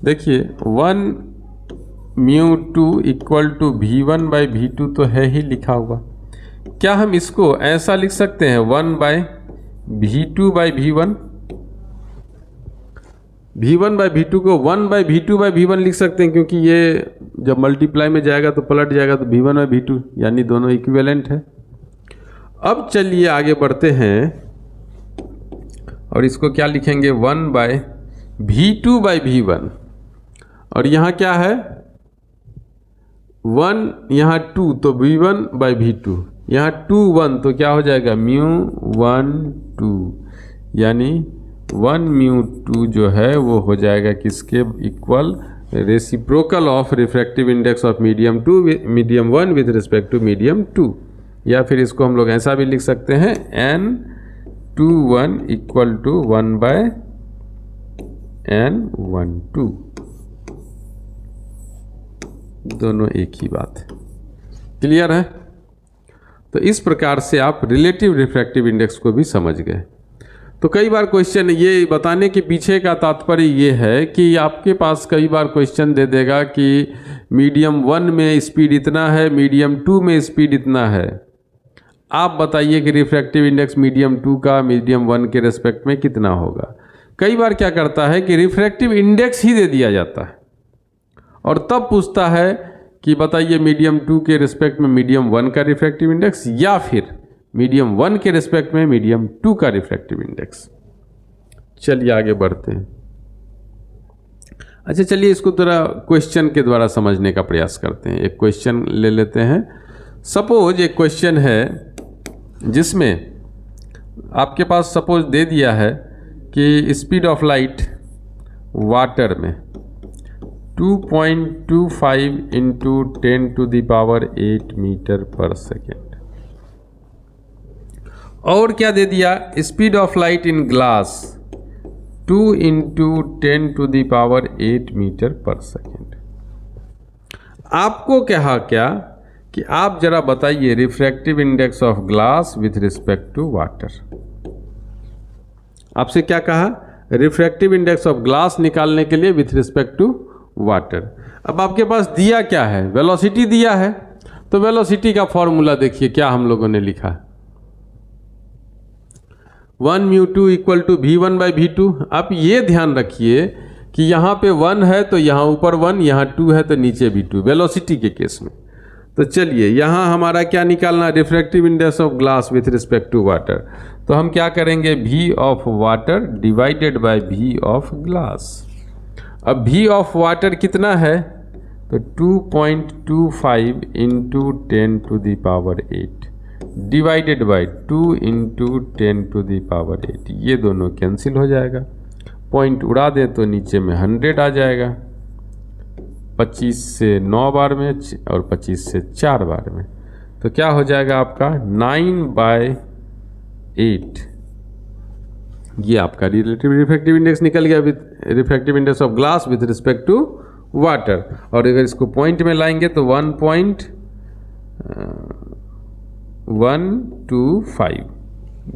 देखिए 1μ2 इक्वल टू V1/V2 तो है ही लिखा हुआ। क्या हम इसको ऐसा लिख सकते हैं 1/V2/V1, V1/V2 को 1/V2/V1 लिख सकते हैं, क्योंकि ये जब मल्टीप्लाई में जाएगा तो पलट जाएगा, तो V1/V2 यानी दोनों इक्विवेलेंट है। अब चलिए आगे बढ़ते हैं और इसको क्या लिखेंगे, 1/V2/V1, और यहाँ क्या है 1 यहाँ 2 तो V1 बाई V2, यहाँ 2 1 तो क्या हो जाएगा म्यू 1 2, यानी 1 म्यू 2 जो है वो हो जाएगा किसके equal, reciprocal of refractive index of medium 1 with respect to medium 2। या फिर इसको हम लोग ऐसा भी लिख सकते हैं N21 equal to 1 bye N12, दोनों एक ही बात है। क्लियर है? तो इस प्रकार से आप रिलेटिव रिफ्रैक्टिव इंडेक्स को भी समझ गए। तो कई बार क्वेश्चन ये बताने के पीछे का तात्पर्य ये है कि आपके पास कई बार क्वेश्चन दे देगा कि मीडियम 1 में स्पीड इतना है, मीडियम 2 में स्पीड इतना है, आप बताइए कि रिफ्रैक्टिव इंडेक्स मीडियम 2 का मीडियम 1 के रेस्पेक्ट में कितना होगा। कई बार क्या करता है कि रिफ्रैक्टिव इंडेक्स ही दे दिया जाता है और तब पूछता है कि बताइए मीडियम 2 के रिस्पेक्ट में मीडियम 1 का रिफ्रैक्टिव इंडेक्स या फिर मीडियम 1 के रिस्पेक्ट में मीडियम 2 का रिफ्रैक्टिव इंडेक्स। चलिए आगे बढ़ते हैं। अच्छा चलिए इसको थोड़ा क्वेश्चन के द्वारा समझने का प्रयास करते हैं। एक क्वेश्चन ले लेते हैं। सपोज एक क्वेश्चन है जिसमें आपके पास सपोज दे दिया है कि स्पीड ऑफ लाइट वाटर में 2.25 इंटू 10⁸ मीटर पर सेकेंड, और क्या दे दिया, speed of light in glass 2 into 10⁸ metre per second. आपको कहा क्या कि आप जरा बताइए refractive index of glass with respect to water. आपसे क्या कहा, रिफ्रैक्टिव इंडेक्स ऑफ ग्लास निकालने के लिए विथ रिस्पेक्ट टू वाटर। अब आपके पास दिया क्या है, वेलोसिटी दिया है, तो वेलोसिटी का फॉर्मूला देखिए क्या हम लोगों ने लिखा है, 1 mu 2 equal to V1 by V2। आप ये ध्यान रखिए कि यहाँ पे 1 है तो यहाँ ऊपर 1, यहाँ 2 है तो नीचे भी 2, वेलोसिटी के केस में। तो चलिए यहाँ हमारा क्या निकालना, refractive index of glass with respect to water. तो हम क्या करेंगे, V of water divided by V of glass. अब V ऑफ वाटर कितना है, तो 2.25 इंटू 10⁸ डिवाइडेड बाय 2 इंटू 10⁸। ये दोनों कैंसिल हो जाएगा, पॉइंट उड़ा दें तो नीचे में 100 आ जाएगा, 25 से 9 बार में और 25 से 4 बार में, तो क्या हो जाएगा आपका 9/8। ये आपका रिलेटिव रिफ्रैक्टिव इंडेक्स निकल गया with refractive index of glass with respect to water. और अगर इसको पॉइंट में लाएंगे तो 1.125,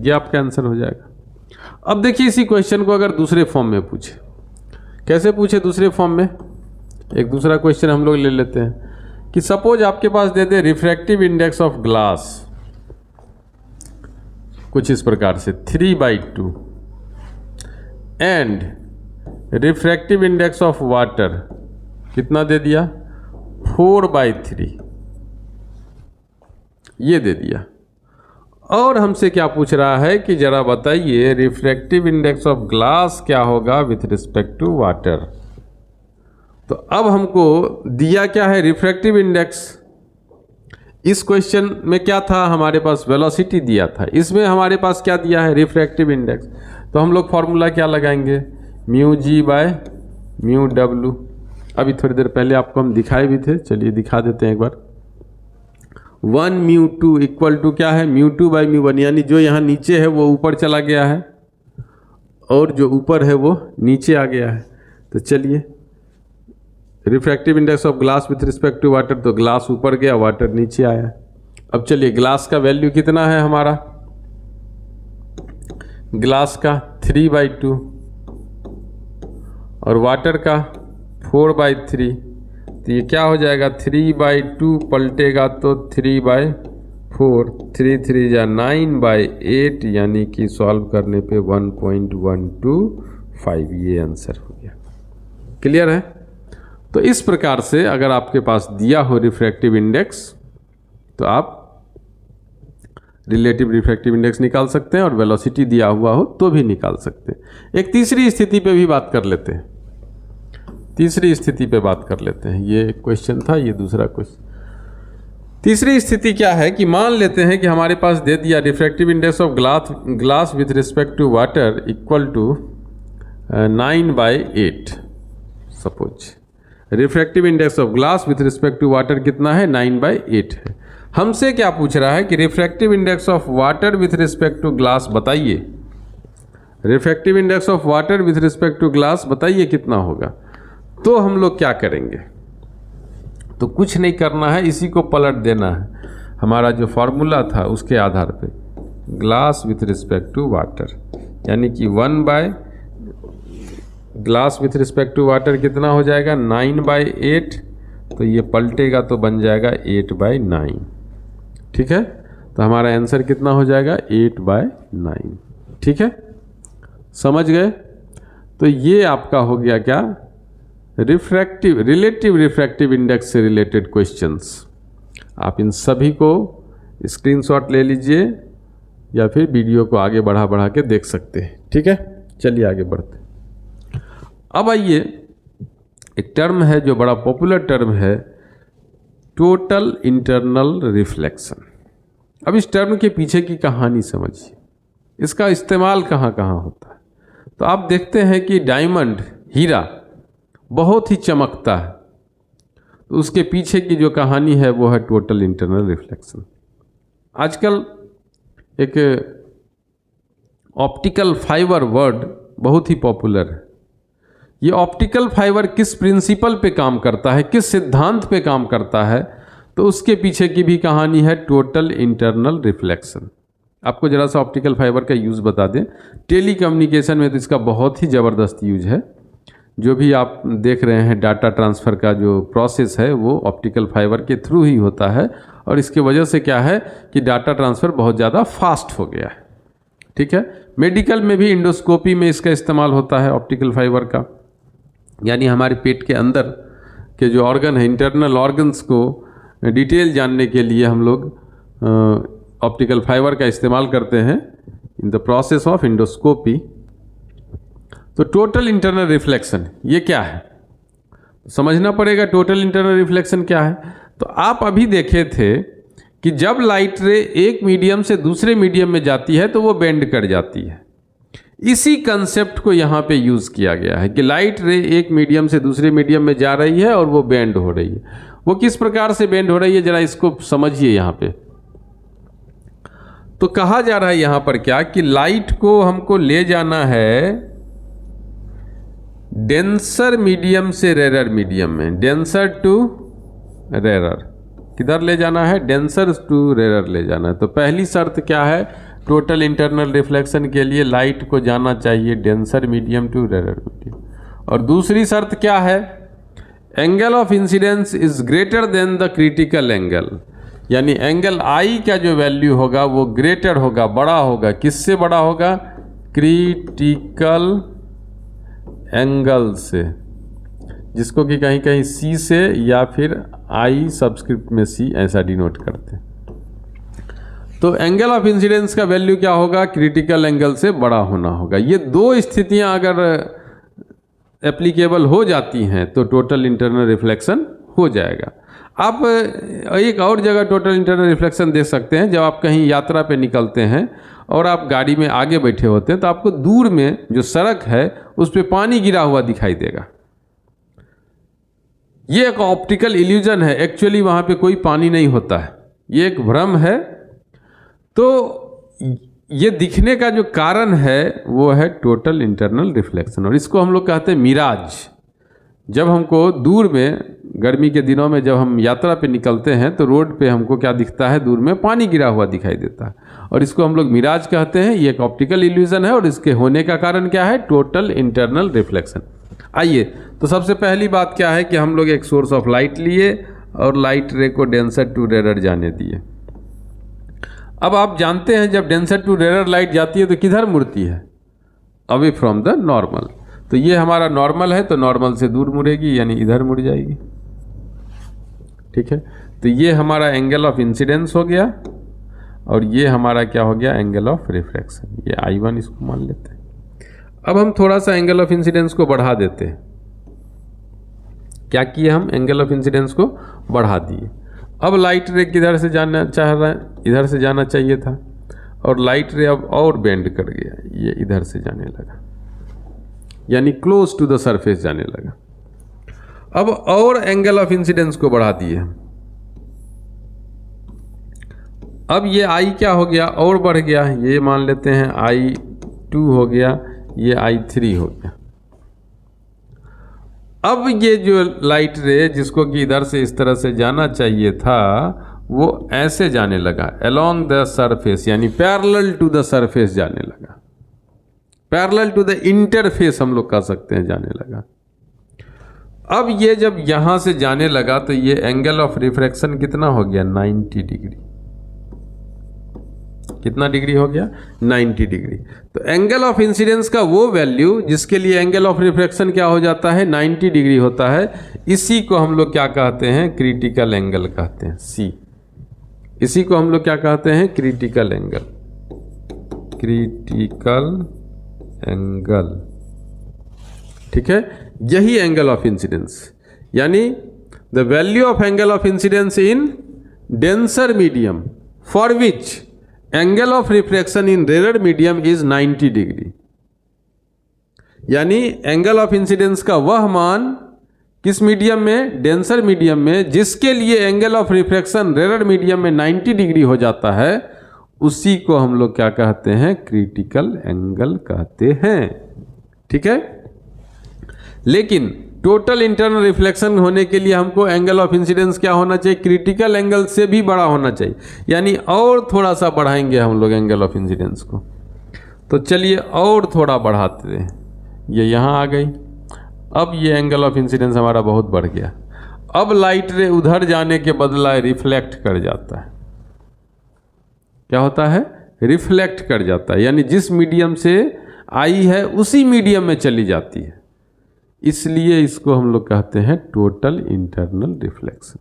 ये आपका आंसर हो जाएगा। अब देखिए इसी क्वेश्चन को अगर दूसरे फॉर्म में पूछे, कैसे पूछे दूसरे फॉर्म में, एक दूसरा क्वेश्चन हम लोग ले लेते हैं कि सपोज आपके पास दे दे रिफ्रैक्टिव इंडेक्स ऑफ ग्लास कुछ इस प्रकार से 3/2 and refractive index of water कितना दे दिया, 4/3, ये दे दिया। और हमसे क्या पूछ रहा है कि जरा बताइए रिफ्रैक्टिव इंडेक्स ऑफ ग्लास क्या होगा विथ रिस्पेक्ट टू वाटर। तो अब हमको दिया क्या है, रिफ्रैक्टिव इंडेक्स। इस क्वेश्चन में क्या था, हमारे पास वेलोसिटी दिया था, इसमें हमारे पास क्या दिया है, रिफ्रैक्टिव इंडेक्स। तो हम लोग फॉर्मूला क्या लगाएंगे, म्यू जी बाय म्यू डब्ल्यू। अभी थोड़ी देर पहले आपको हम दिखाए भी थे, चलिए दिखा देते हैं एक बार। 1 म्यू 2 इक्वल टू क्या है, म्यू 2 बाई म्यू 1, यानी जो यहाँ नीचे है वो ऊपर चला गया है और जो ऊपर है वो नीचे आ गया है। तो चलिए refractive index of glass with respect to water, तो ग्लास ऊपर गया, वाटर नीचे आया। अब चलिए ग्लास का वैल्यू कितना है हमारा, ग्लास का 3/2 और वाटर का 4/3। तो ये क्या हो जाएगा, 3/2 पलटेगा तो 3/4, 3 3 जा 9/8, यानी कि सॉल्व करने पे 1.125, ये आंसर हो गया। क्लियर है? तो इस प्रकार से अगर आपके पास दिया हो रिफ्रैक्टिव इंडेक्स तो आप रिलेटिव रिफ्रैक्टिव इंडेक्स निकाल सकते हैं और वेलोसिटी दिया हुआ हो तो भी निकाल सकते हैं। एक तीसरी स्थिति पे भी बात कर लेते हैं, तीसरी स्थिति पे बात कर लेते हैं। ये क्वेश्चन था, ये दूसरा क्वेश्चन। तीसरी स्थिति क्या है कि मान लेते हैं कि हमारे पास दे दिया refractive index of glass with respect to water equal to 9/8। Suppose refractive index of glass with respect to water कितना है, 9/8 है। हमसे क्या पूछ रहा है कि refractive index of water with respect to glass बताइए, refractive index of water with respect to glass बताइए कितना होगा। तो हम लोग क्या करेंगे, तो कुछ नहीं करना है, इसी को पलट देना है। हमारा जो फॉर्मूला था उसके आधार पे glass with respect to water, यानी कि 1 glass with respect to water कितना हो जाएगा, 9/8। तो ये पलटेगा तो बन जाएगा 8/9। ठीक है, तो हमारा आंसर कितना हो जाएगा, 8/9। ठीक है, समझ गए। तो ये आपका हो गया क्या, रिलेटिव रिफ्रैक्टिव इंडेक्स से रिलेटेड क्वेश्चंस। आप इन सभी को स्क्रीनशॉट ले लीजिए या फिर वीडियो को आगे बढ़ा के देख सकते हैं। ठीक है, चलिए आगे बढ़ते हैं। अब आइए, एक टर्म है जो बड़ा पॉपुलर टर्म है, टोटल इंटरनल रिफ्लेक्शन। अब इस टर्म के पीछे की कहानी समझिए, इसका इस्तेमाल कहाँ कहाँ होता है। तो आप देखते हैं कि डायमंड, हीरा बहुत ही चमकता है, तो उसके पीछे की जो कहानी है वो है टोटल इंटरनल रिफ्लेक्शन। आजकल एक ऑप्टिकल फाइबर वर्ड बहुत ही पॉपुलर है। ये ऑप्टिकल फाइबर किस प्रिंसिपल पे काम करता है, किस सिद्धांत पे काम करता है, तो उसके पीछे की भी कहानी है टोटल इंटरनल रिफ्लेक्शन। आपको जरा सा ऑप्टिकल फाइबर का यूज़ बता दें, टेली कम्युनिकेशन में तो इसका बहुत ही ज़बरदस्त यूज है। जो भी आप देख रहे हैं डाटा ट्रांसफ़र का जो प्रोसेस है वो ऑप्टिकल फाइबर के थ्रू ही होता है, और इसके वजह से क्या है कि डाटा ट्रांसफ़र बहुत ज़्यादा फास्ट हो गया है। ठीक है, मेडिकल में भी इंडोस्कोपी में इसका इस्तेमाल होता है ऑप्टिकल फाइबर का, यानी हमारे पेट के अंदर के जो ऑर्गन है, इंटरनल ऑर्गन्स को डिटेल जानने के लिए हम लोग ऑप्टिकल फाइबर का इस्तेमाल करते हैं in the process of endoscopy. तो टोटल इंटरनल रिफ्लेक्शन ये क्या है, समझना पड़ेगा। टोटल इंटरनल रिफ्लेक्शन क्या है, तो आप अभी देखे थे कि जब लाइट रे एक मीडियम से दूसरे मीडियम में जाती है तो वो बेंड कर जाती है। इसी कंसेप्ट को यहाँ पे यूज़ किया गया है कि लाइट रे एक मीडियम से दूसरे मीडियम में जा रही है और वो बेंड हो रही है। वो किस प्रकार से बेंड हो रही है, जरा इसको समझिए। यहाँ पे तो कहा जा रहा है यहाँ पर क्या कि लाइट को हमको ले जाना है डेंसर मीडियम से रेरर मीडियम में, डेंसर टू रेरर। किधर ले जाना है, डेंसर टू रेरर ले जाना है। तो पहली शर्त क्या है, टोटल इंटरनल रिफ्लेक्शन के लिए लाइट को जाना चाहिए denser medium to rarer medium. और दूसरी शर्त क्या है, angle of incidence is greater than the critical angle, यानी एंगल आई का जो वैल्यू होगा वो ग्रेटर होगा, बड़ा होगा। किससे बड़ा होगा, क्रिटिकल एंगल से, जिसको कि कहीं कहीं सी से या फिर आई सब्सक्रिप्ट में सी ऐसा डिनोट करते हैं। तो एंगल ऑफ इंसिडेंस का वैल्यू क्या होगा, क्रिटिकल एंगल से बड़ा होना होगा। ये दो स्थितियां अगर एप्लीकेबल हो जाती हैं तो टोटल इंटरनल रिफ्लेक्शन हो जाएगा। आप एक और जगह टोटल इंटरनल रिफ्लेक्शन देख सकते हैं, जब आप कहीं यात्रा पे निकलते हैं और आप गाड़ी में आगे बैठे होते हैं तो आपको दूर में जो सड़क है उस पर पानी गिरा हुआ दिखाई देगा। ये एक ऑप्टिकल इल्यूजन है, एक्चुअली वहाँ पे कोई पानी नहीं होता है, ये एक भ्रम है। तो ये दिखने का जो कारण है वो है टोटल इंटरनल रिफ्लेक्शन, और इसको हम लोग कहते हैं मिराज। जब हमको दूर में गर्मी के दिनों में जब हम यात्रा पे निकलते हैं तो रोड पे हमको क्या दिखता है, दूर में पानी गिरा हुआ दिखाई देता है, और इसको हम लोग मिराज कहते हैं। ये एक ऑप्टिकल इल्यूजन है, और इसके होने का कारण क्या है, टोटल इंटरनल रिफ्लेक्शन। आइए, तो सबसे पहली बात क्या है कि हम लोग एक सोर्स ऑफ लाइट लिए और लाइट रे को डेंसर टू रेरर जाने दिए। अब आप जानते हैं जब डेंसर टू रेरर लाइट जाती है तो किधर मुड़ती है, अवे फ्रॉम द नॉर्मल। तो ये हमारा नॉर्मल है, तो नॉर्मल से दूर मुड़ेगी, यानी इधर मुड़ जाएगी। ठीक है, तो ये हमारा एंगल ऑफ इंसिडेंस हो गया, और ये हमारा क्या हो गया, एंगल ऑफ रिफ्रैक्शन। ये I1 इसको मान लेते हैं। अब हम थोड़ा सा एंगल ऑफ इंसिडेंस को बढ़ा देते हैं। क्या किए हम, एंगल ऑफ इंसिडेंस को बढ़ा दिए। अब लाइट रे किधर से जाना चाह रहा है, इधर से जाना चाहिए था, और लाइट रे अब और बेंड कर गया, ये इधर से जाने लगा, यानी क्लोज टू द सरफेस जाने लगा। अब और एंगल ऑफ इंसिडेंस को बढ़ा दिए हम। अब ये आई क्या हो गया, और बढ़ गया, ये मान लेते हैं I2 हो गया, ये I3 हो गया। अब ये जो लाइट रे जिसको कि इधर से इस तरह से जाना चाहिए था, वो ऐसे जाने लगा अलोंग द सरफेस, यानी पैरेलल टू द सरफेस जाने लगा, पैरेलल टू द इंटरफेस हम लोग कह सकते हैं जाने लगा। अब ये जब यहां से जाने लगा तो ये एंगल ऑफ रिफ्रैक्शन कितना हो गया, 90 डिग्री। कितना डिग्री हो गया, 90 डिग्री। तो एंगल ऑफ इंसिडेंस का वो वैल्यू जिसके लिए एंगल ऑफ रिफ्रैक्शन क्या हो जाता है, 90 डिग्री होता है, इसी को हम लोग क्या कहते हैं, क्रिटिकल एंगल कहते हैं, सी। इसी को हम लोग क्या कहते हैं, क्रिटिकल एंगल, क्रिटिकल एंगल। ठीक है, यही एंगल ऑफ इंसिडेंस, यानी the value of angle of incidence in denser medium for which angle of refraction in rare medium is 90 degree. यानी एंगल ऑफ इंसिडेंस का वह मान किस मीडियम में, डेंसर मीडियम में, जिसके लिए angle of refraction rare medium में 90 डिग्री हो जाता है, उसी को हम लोग क्या कहते हैं, क्रिटिकल एंगल कहते हैं। ठीक है, लेकिन टोटल इंटरनल रिफ्लेक्शन होने के लिए हमको एंगल ऑफ इंसिडेंस क्या होना चाहिए, क्रिटिकल एंगल से भी बड़ा होना चाहिए, यानी और थोड़ा सा बढ़ाएंगे हम लोग एंगल ऑफ इंसिडेंस को। तो चलिए और थोड़ा बढ़ाते हैं, ये यहाँ आ गई। अब ये एंगल ऑफ इंसिडेंस हमारा बहुत बढ़ गया। अब लाइट रे उधर जाने के बदला रिफ्लेक्ट कर जाता है। क्या होता है, रिफ्लेक्ट कर जाता है, यानी जिस मीडियम से आई है उसी मीडियम में चली जाती है, इसलिए इसको हम लोग कहते हैं टोटल इंटरनल रिफ्लेक्शन।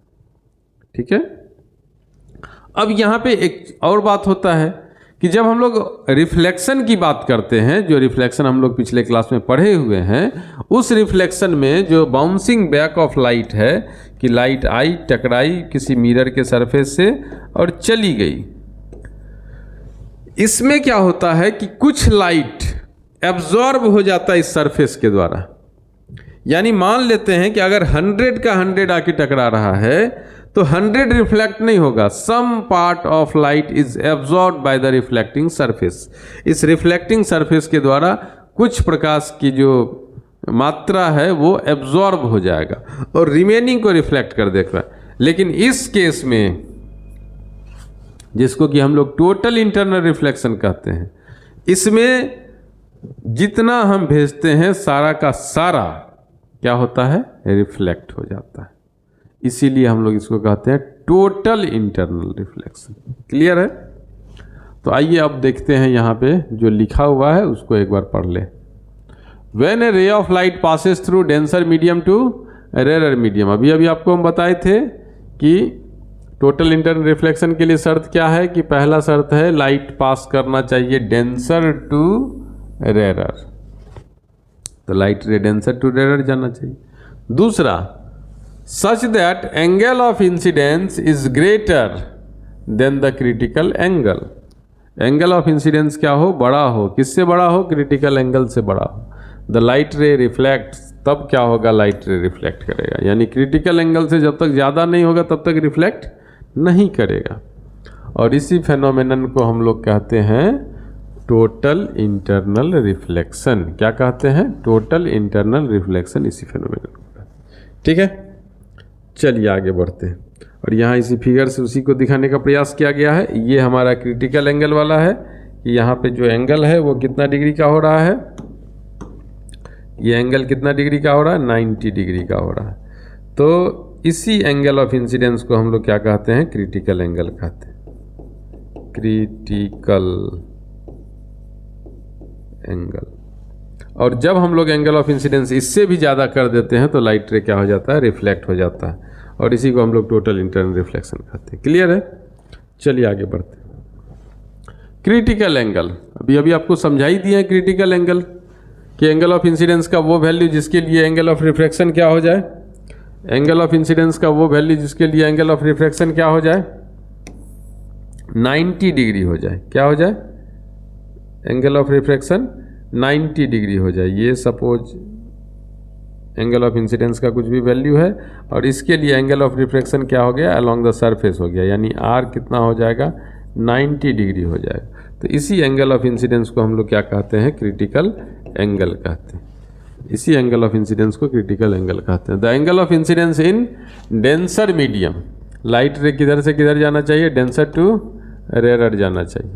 ठीक है, अब यहाँ पे एक और बात होता है कि जब हम लोग रिफ्लेक्शन की बात करते हैं, जो रिफ्लेक्शन हम लोग पिछले क्लास में पढ़े हुए हैं, उस रिफ्लेक्शन में जो बाउंसिंग बैक ऑफ लाइट है कि लाइट आई, टकराई किसी मिरर के सरफेस से और चली गई, इसमें क्या होता है कि कुछ लाइट एब्जॉर्ब हो जाता है इस सरफेस के द्वारा। यानी मान लेते हैं कि अगर 100 का 100 आके टकरा रहा है तो 100 रिफ्लेक्ट नहीं होगा, some part of light is absorb by the reflecting surface. इस रिफ्लेक्टिंग सरफेस के द्वारा कुछ प्रकाश की जो मात्रा है वो एब्जॉर्ब हो जाएगा और रिमेनिंग को रिफ्लेक्ट कर देगा। लेकिन इस केस में, जिसको कि हम लोग टोटल इंटरनल रिफ्लेक्शन कहते हैं, इसमें जितना हम भेजते हैं सारा का सारा क्या होता है, रिफ्लेक्ट हो जाता है। इसीलिए हम लोग इसको कहते हैं टोटल इंटरनल रिफ्लेक्शन। क्लियर है? तो आइए अब देखते हैं यहाँ पे जो लिखा हुआ है उसको एक बार पढ़ ले। When a ray of light passes through denser medium to rare medium, अभी अभी आपको हम बताए थे कि टोटल इंटरनल रिफ्लेक्शन के लिए शर्त क्या है, कि पहला शर्त है लाइट पास करना चाहिए डेंसर टू रेयर, तो light ray denser to rare जाना चाहिए। दूसरा, such that angle of incidence is greater than the critical angle. Angle of incidence क्या हो, बड़ा हो, किससे बड़ा हो, क्रिटिकल एंगल से बड़ा हो। द लाइट रे रिफ्लेक्ट, तब क्या होगा, लाइट रे रिफ्लेक्ट करेगा, यानी क्रिटिकल एंगल से जब तक ज़्यादा नहीं होगा तब तक रिफ्लेक्ट नहीं करेगा। और इसी फेनोमेनन को हम लोग कहते हैं टोटल इंटरनल रिफ्लेक्शन। क्या कहते हैं, टोटल इंटरनल रिफ्लेक्शन, इसी फेनोमेनन को। ठीक है, चलिए आगे बढ़ते हैं। और यहाँ इसी फिगर से उसी को दिखाने का प्रयास किया गया है। ये हमारा क्रिटिकल एंगल वाला है कि यहाँ पे जो एंगल है वो कितना डिग्री का हो रहा है, ये एंगल कितना डिग्री का हो रहा है, 90 डिग्री का हो रहा है। तो इसी एंगल ऑफ इंसिडेंस को हम लोग क्या कहते हैं, क्रिटिकल एंगल कहते हैं, क्रिटिकल एंगल। और जब हम लोग एंगल ऑफ इंसिडेंस इससे भी ज़्यादा कर देते हैं तो लाइट रे क्या हो जाता है, रिफ्लेक्ट हो जाता है, और इसी को हम लोग टोटल इंटरनल रिफ्लेक्शन कहते हैं। क्लियर है? चलिए आगे बढ़ते हैं। क्रिटिकल एंगल, अभी अभी आपको समझा ही दिया है क्रिटिकल एंगल कि एंगल ऑफ इंसिडेंस का वो वैल्यू जिसके लिए एंगल ऑफ रिफ्रैक्शन क्या हो जाए, एंगल ऑफ इंसिडेंस का वो वैल्यू जिसके लिए एंगल ऑफ रिफ्रैक्शन क्या हो जाए, 90 डिग्री हो जाए। क्या हो जाए, एंगल ऑफ रिफ्रैक्शन 90 डिग्री हो जाए। ये सपोज एंगल ऑफ इंसिडेंस का कुछ भी वैल्यू है और इसके लिए एंगल ऑफ रिफ्रैक्शन क्या हो गया, अलोंग द सरफेस हो गया, यानी आर कितना हो जाएगा, 90 डिग्री हो जाएगा। तो इसी एंगल ऑफ इंसिडेंस को हम लोग क्या कहते हैं, क्रिटिकल एंगल कहते हैं। इसी एंगल ऑफ इंसिडेंस को क्रिटिकल एंगल कहते हैं। The angle of incidence in denser medium, light रे किधर से किधर जाना चाहिए, डेंसर टू रेयर जाना चाहिए।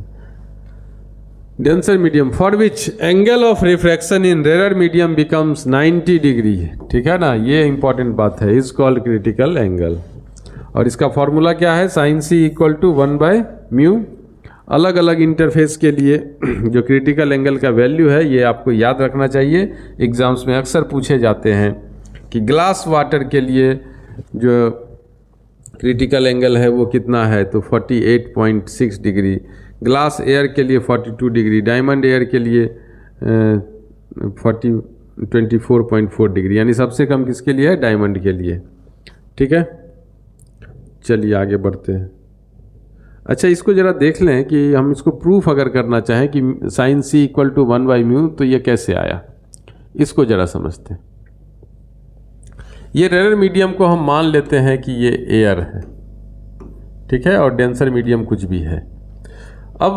Denser medium for which angle of refraction in rare medium becomes 90 degree, ठीक है ना, ये इंपॉर्टेंट बात है, इज कॉल्ड क्रिटिकल एंगल। और इसका फॉर्मूला क्या है, साइन सी इक्वल टू 1/μ। अलग अलग इंटरफेस के लिए जो क्रिटिकल एंगल का वैल्यू है ये आपको याद रखना चाहिए, एग्जाम्स में अक्सर पूछे जाते हैं कि ग्लास वाटर के लिए जो क्रिटिकल एंगल है वो कितना है, तो 48.6 डिग्री, ग्लास एयर के लिए 42 डिग्री, डायमंड एयर के लिए 24.4 डिग्री, यानी सबसे कम किसके लिए है, डायमंड के लिए। ठीक है, चलिए आगे बढ़ते हैं। अच्छा, इसको ज़रा देख लें कि हम इसको प्रूफ अगर करना चाहें कि साइन सी इक्वल टू 1/μ, तो ये कैसे आया, इसको ज़रा समझते हैं। ये रेयर मीडियम को हम मान लेते हैं कि ये एयर है, ठीक है, और डेंसर मीडियम कुछ भी है। अब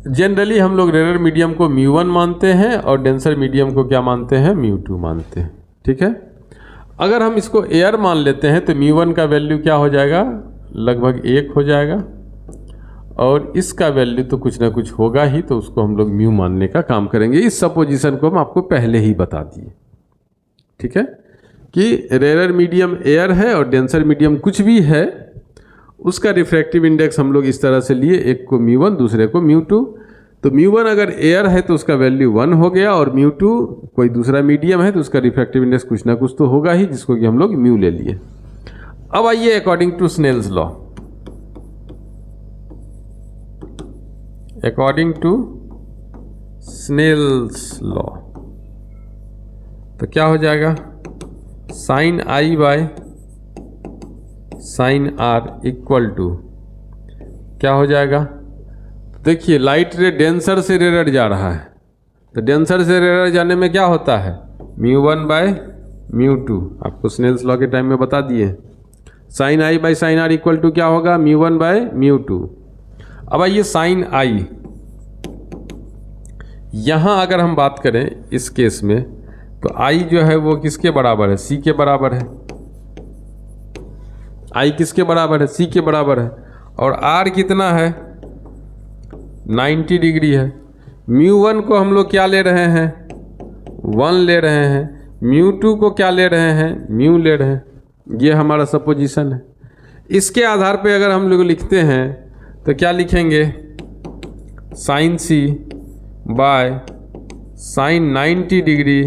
जनरली हम लोग रेयर मीडियम को μ1 मानते हैं और डेंसर मीडियम को क्या मानते हैं, μ2 मानते हैं। ठीक है, अगर हम इसको एयर मान लेते हैं तो μ1 का वैल्यू क्या हो जाएगा, लगभग 1 हो जाएगा, और इसका वैल्यू तो कुछ ना कुछ होगा ही, तो उसको हम लोग μ मानने का काम करेंगे। इस सपोजिशन को हम आपको पहले ही बता दिए, ठीक है, कि रेयर मीडियम एयर है और डेंसर मीडियम कुछ भी है, उसका रिफ्रैक्टिव इंडेक्स हम लोग इस तरह से लिए, एक को μ1 दूसरे को μ2। तो μ1 अगर एयर है तो उसका वैल्यू 1 हो गया, और μ2 कोई दूसरा मीडियम है तो उसका रिफ्रैक्टिव इंडेक्स कुछ ना कुछ तो होगा ही, जिसको कि हम लोग μ ले लिए। अब आइए according to Snell's law, according to Snell's law तो क्या हो जाएगा, sine i by sine r equal to क्या हो जाएगा, देखिए लाइट रे डेंसर से रेयर जा रहा है, तो डेंसर से रेयर जाने में क्या होता है, μ1/μ2, आपको स्नेल्स लॉ के टाइम में बता दिए। Sine i by sine r equal to क्या होगा, μ1/μ2। अब आइए साइन आई, यहाँ अगर हम बात करें इस केस में, तो आई जो है वो किसके बराबर है, सी के बराबर है। आई किसके बराबर है, सी के बराबर है, और आर कितना है, 90 डिग्री है। μ1 को हम लोग क्या ले रहे हैं, 1 ले रहे हैं, μ2 को क्या ले रहे हैं, μ ले रहे हैं, ये हमारा सपोजिशन है। इसके आधार पे अगर हम लोग लिखते हैं तो क्या लिखेंगे, sine C by sine 90 degree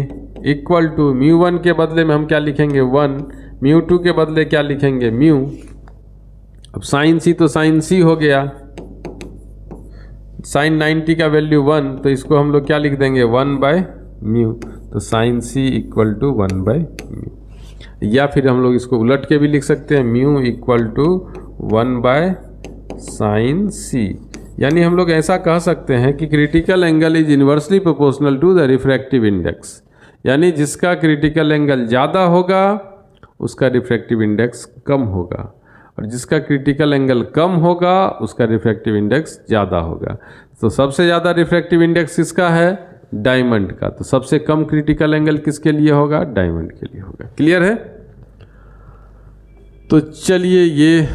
equal to μ1 के बदले में हम क्या लिखेंगे 1, μ2 के बदले क्या लिखेंगे μ। अब साइन सी तो साइन सी हो गया, साइन 90 का वैल्यू 1, तो इसको हम लोग क्या लिख देंगे 1/μ, तो साइन सी इक्वल टू 1/μ। या फिर हम लोग इसको उलट के भी लिख सकते हैं, μ इक्वल टू 1/sin सी। यानी हम लोग ऐसा कह सकते हैं कि critical angle is inversely proportional to the refractive index, यानी जिसका क्रिटिकल एंगल ज़्यादा होगा उसका रिफ्रैक्टिव इंडेक्स कम होगा, और जिसका क्रिटिकल एंगल कम होगा उसका रिफ्रैक्टिव इंडेक्स ज़्यादा होगा। तो सबसे ज़्यादा रिफ्रैक्टिव इंडेक्स किसका है, डायमंड का, तो सबसे कम क्रिटिकल एंगल किसके लिए होगा, डायमंड के लिए होगा। क्लियर है? तो चलिए ये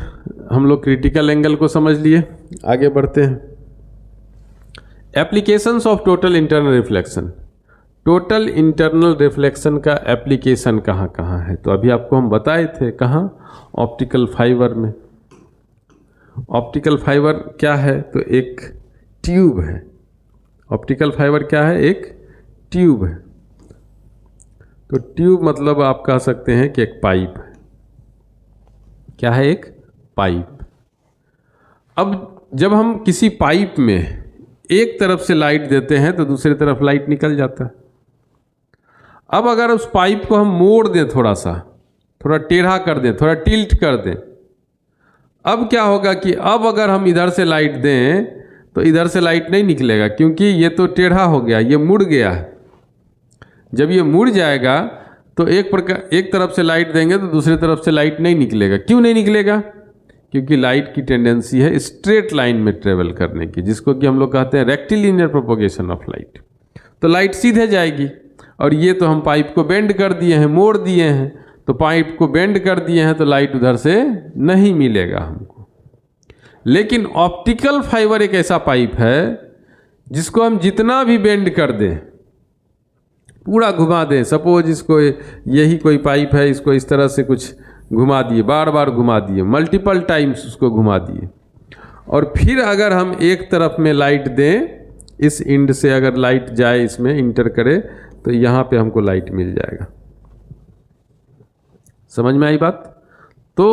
हम लोग क्रिटिकल एंगल को समझ लिए, आगे बढ़ते हैं। Applications of total internal reflection. Total internal reflection का एप्लीकेशन कहाँ कहाँ है, तो अभी आपको हम बताए थे, कहाँ, ऑप्टिकल फाइबर में। ऑप्टिकल फाइबर क्या है, तो एक ट्यूब है। ऑप्टिकल फाइबर क्या है, एक ट्यूब है। तो ट्यूब मतलब आप कह सकते हैं कि एक पाइप है। क्या है, एक पाइप। अब जब हम किसी पाइप में एक तरफ से लाइट देते हैं तो दूसरी तरफ लाइट निकल जाता है। अब अगर उस पाइप को हम मोड़ दें, थोड़ा थोड़ा टेढ़ा कर दें, थोड़ा टिल्ट कर दें। अब क्या होगा कि अब अगर हम इधर से लाइट दें तो इधर से लाइट नहीं निकलेगा, क्योंकि ये तो टेढ़ा हो गया, ये मुड़ गया है। जब ये मुड़ जाएगा तो एक तरफ से लाइट देंगे तो दूसरी तरफ से लाइट नहीं निकलेगा। क्यों नहीं निकलेगा? क्योंकि लाइट की टेंडेंसी है स्ट्रेट लाइन में ट्रेवल करने की, जिसको कि हम लोग कहते हैं रेक्टिलिनियर प्रोपोगेशन ऑफ लाइट। तो लाइट सीधे जाएगी, और ये तो हम पाइप को बेंड कर दिए हैं, मोड़ दिए हैं, तो पाइप को बेंड कर दिए हैं तो लाइट उधर से नहीं मिलेगा हमको। लेकिन ऑप्टिकल फाइबर एक ऐसा पाइप है जिसको हम जितना भी बेंड कर दें, पूरा घुमा दें, सपोज इसको यही कोई पाइप है, इसको इस तरह से कुछ घुमा दिए, बार बार घुमा दिए, मल्टीपल टाइम्स उसको घुमा दिए, और फिर अगर हम एक तरफ में लाइट दें, इस एंड से अगर लाइट जाए, इसमें इंटर करे, तो यहाँ पे हमको लाइट मिल जाएगा। समझ में आई बात? तो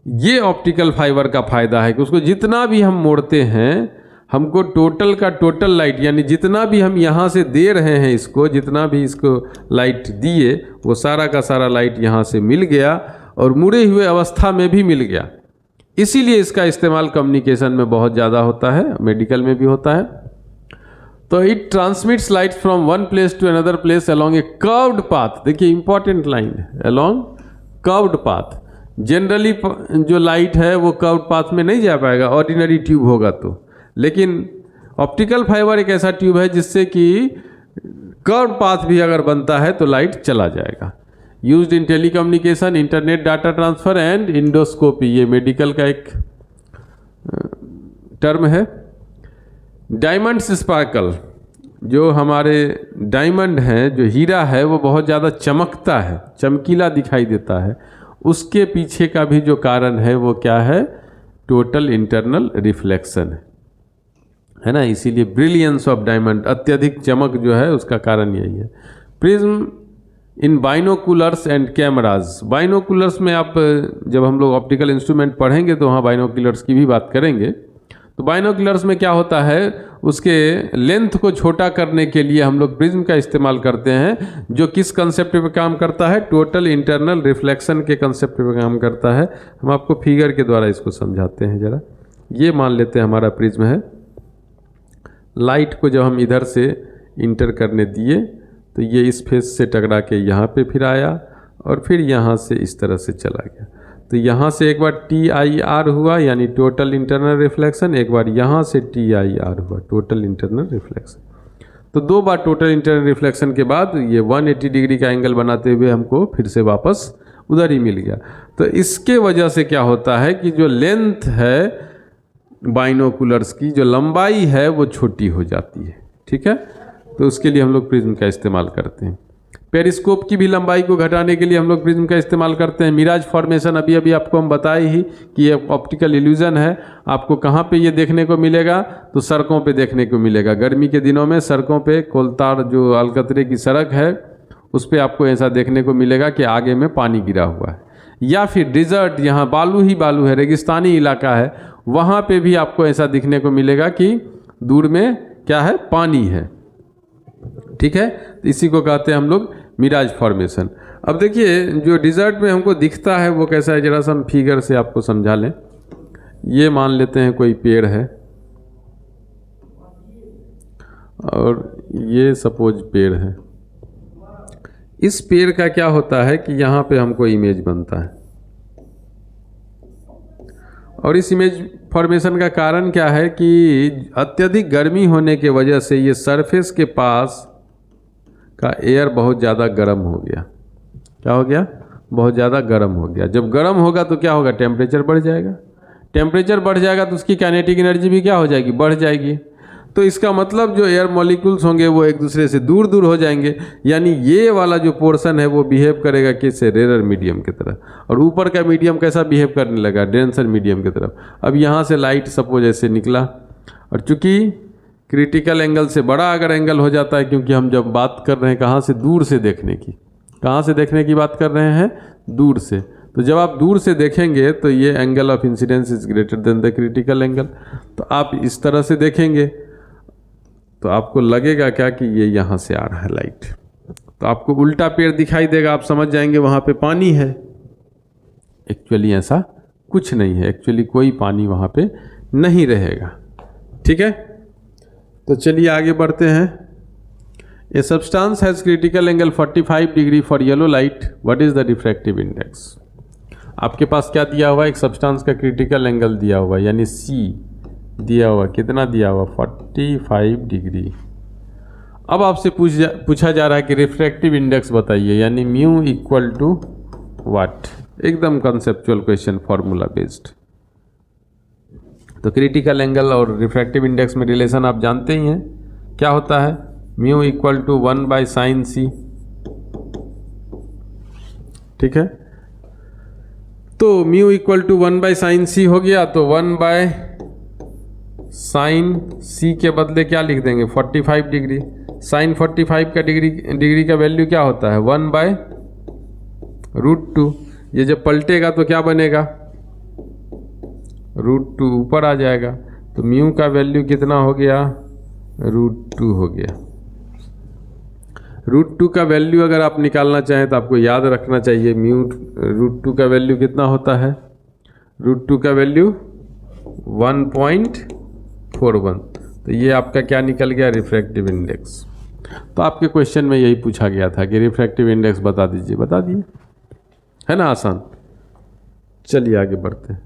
ये ऑप्टिकल फाइबर का फायदा है कि उसको जितना भी हम मोड़ते हैं, हमको टोटल का टोटल लाइट, यानी जितना भी हम यहाँ से दे रहे हैं इसको, जितना भी इसको लाइट दिए, वो सारा का सारा लाइट यहाँ से मिल गया, और मुड़े हुए अवस्था में भी मिल गया। इसीलिए इसका इस्तेमाल कम्युनिकेशन में बहुत ज़्यादा होता है, मेडिकल में भी होता है। तो it transmits light from one place to another place along a curved path. देखिए इंपॉर्टेंट लाइन है, अलोंग कर्व्ड पाथ। जनरली जो लाइट है वो कर्व्ड पाथ में नहीं जा पाएगा, ऑर्डिनरी ट्यूब होगा तो। लेकिन ऑप्टिकल फाइबर एक ऐसा ट्यूब है जिससे कि कर्व्ड पाथ भी अगर बनता है तो लाइट चला जाएगा। Used in telecommunication, internet data transfer and endoscopy, ये मेडिकल का एक टर्म है। डायमंड्स स्पार्कल, जो हमारे डायमंड हैं, जो हीरा है, वो बहुत ज़्यादा चमकता है, चमकीला दिखाई देता है। उसके पीछे का भी जो कारण है वो क्या है? टोटल इंटरनल रिफ्लेक्शन है ना। इसीलिए ब्रिलियंस ऑफ डायमंड, अत्यधिक चमक जो है उसका कारण यही है। Prism in binoculars and cameras. Binoculars में आप जब हम लोग ऑप्टिकल इंस्ट्रूमेंट पढ़ेंगे तो वहाँ बाइनोकुलर्स की भी बात करेंगे। तो बाइनोकुलर्स में क्या होता है, उसके लेंथ को छोटा करने के लिए हम लोग प्रिज्म का इस्तेमाल करते हैं, जो किस कंसेप्ट पे काम करता है? टोटल इंटरनल रिफ्लेक्शन के कंसेप्ट पे काम करता है। हम आपको फिगर के द्वारा इसको समझाते हैं जरा। ये मान लेते हैं हमारा प्रिज्म है। लाइट को जब हम इधर से इंटर करने दिए तो ये इस फेस से टकरा के यहाँ पे फिर आया, और फिर यहाँ से इस तरह से चला गया। तो यहाँ से एक बार TIR हुआ, यानी टोटल इंटरनल रिफ्लेक्शन, एक बार यहाँ से TIR हुआ, टोटल इंटरनल रिफ्लेक्शन। तो दो बार टोटल इंटरनल रिफ्लेक्शन के बाद ये 180 डिग्री का एंगल बनाते हुए हमको फिर से वापस उधर ही मिल गया। तो इसके वजह से क्या होता है कि जो लेंथ है बाइनोकुलर्स की, जो लंबाई है वो छोटी हो जाती है। ठीक है, तो उसके लिए हम लोग प्रिज्म का इस्तेमाल करते हैं। पेरिस्कोप की भी लंबाई को घटाने के लिए हम लोग प्रिज्म का इस्तेमाल करते हैं। मिराज फॉर्मेशन अभी अभी आपको हम बताए ही कि ये ऑप्टिकल इल्यूजन है। आपको कहाँ पे ये देखने को मिलेगा? तो सड़कों पे देखने को मिलेगा। गर्मी के दिनों में सड़कों पे, कोलतार जो अलकतरे की सड़क है उस पर आपको ऐसा देखने को मिलेगा कि आगे में पानी गिरा हुआ है, या फिर डिजर्ट, यहाँ बालू ही बालू है, रेगिस्तानी इलाका है, वहाँ पे भी आपको ऐसा दिखने को मिलेगा कि दूर में क्या है? पानी है। ठीक है, तो इसी को कहते हैं हम लोग मिराज फॉर्मेशन। अब देखिए जो डिजर्ट में हमको दिखता है वो कैसा है, जरा सा हम फिगर से आपको समझा लें। ये मान लेते हैं कोई पेड़ है, और ये सपोज पेड़ है। इस पेड़ का क्या होता है कि यहाँ पे हमको इमेज बनता है, और इस इमेज फॉर्मेशन का कारण क्या है कि अत्यधिक गर्मी होने के वजह से ये सरफेस के पास का एयर बहुत ज़्यादा गर्म हो गया। क्या हो गया? बहुत ज़्यादा गर्म हो गया। जब गर्म होगा तो क्या होगा? टेम्परेचर बढ़ जाएगा। टेम्परेचर बढ़ जाएगा तो उसकी काइनेटिक एनर्जी भी क्या हो जाएगी? बढ़ जाएगी। तो इसका मतलब जो एयर मॉलिक्यूल्स होंगे वो एक दूसरे से दूर दूर हो जाएंगे, यानी ये वाला जो पोर्शन है वो बिहेव करेगा किससे? रेयर मीडियम की तरह। और ऊपर का मीडियम कैसा बिहेव करने लगा? डेंसर मीडियम की तरफ। अब यहाँ से लाइट सपोज ऐसे निकला, और चूंकि क्रिटिकल एंगल से बड़ा अगर एंगल हो जाता है, क्योंकि हम जब बात कर रहे हैं कहाँ से? दूर से देखने की। कहाँ से देखने की बात कर रहे हैं? दूर से। तो जब आप दूर से देखेंगे तो ये angle of incidence is greater than the critical angle. तो आप इस तरह से देखेंगे तो आपको लगेगा क्या कि ये यहाँ से आ रहा है लाइट, तो आपको उल्टा पेड़ दिखाई देगा। आप समझ जाएंगे वहाँ पे पानी है, एक्चुअली ऐसा कुछ नहीं है, एक्चुअली कोई पानी वहाँ पे नहीं रहेगा। ठीक है, तो चलिए आगे बढ़ते हैं। A substance has critical angle 45 degree for yellow light, what is the refractive index. आपके पास क्या दिया हुआ है, एक सब्सटेंस का क्रिटिकल एंगल दिया हुआ है, यानी सी दिया हुआ, कितना दिया हुआ 45 डिग्री। अब आपसे पूछा जा रहा है कि रिफ्रैक्टिव इंडेक्स बताइए, यानी म्यू इक्वल टू व्हाट। एकदम कंसेप्चुअल क्वेश्चन, फॉर्मूला बेस्ड। तो क्रिटिकल एंगल और रिफ्रैक्टिव इंडेक्स में रिलेशन आप जानते ही हैं, क्या होता है, mu equal to 1/sin c। ठीक है, तो mu equal to 1/sin c हो गया, तो 1/sin c के बदले क्या लिख देंगे 45 डिग्री। साइन 45 का डिग्री का वैल्यू क्या होता है 1/√2। ये जब पलटेगा तो क्या बनेगा, √2 ऊपर आ जाएगा, तो म्यू का वैल्यू कितना हो गया, √2 हो गया। √2 का वैल्यू अगर आप निकालना चाहें तो आपको याद रखना चाहिए, म्यू √2 का वैल्यू कितना होता है, √2 का वैल्यू 1.41। तो ये आपका क्या निकल गया, रिफ्रैक्टिव इंडेक्स। तो आपके क्वेश्चन में यही पूछा गया था कि रिफ्रैक्टिव इंडेक्स बता दीजिए, बता दिए, है ना आसान। चलिए आगे बढ़ते हैं।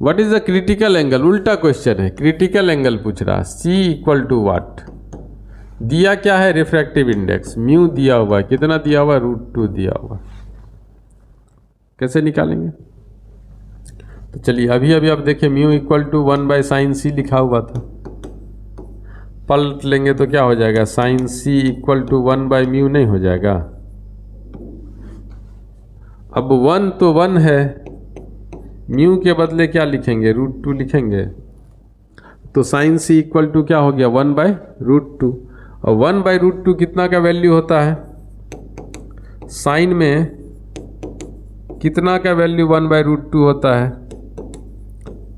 What is the critical angle, उल्टा क्वेश्चन है, क्रिटिकल एंगल पूछ रहा है, सी इक्वल टू व्हाट। दिया क्या है, रिफ्रैक्टिव इंडेक्स, म्यू दिया हुआ है, कितना दिया हुआ है, √2 दिया हुआ। कैसे निकालेंगे, तो चलिए अभी आप देखिए, mu equal to 1/sin c लिखा हुआ था, पलट लेंगे तो क्या हो जाएगा, sin c इक्वल टू 1/μ नहीं हो जाएगा। अब 1 तो 1 है, म्यू के बदले क्या लिखेंगे, √2 लिखेंगे, तो sin c इक्वल टू क्या हो गया 1/√2। और 1/√2 कितना का वैल्यू होता है, साइन में कितना का वैल्यू 1/√2 होता है,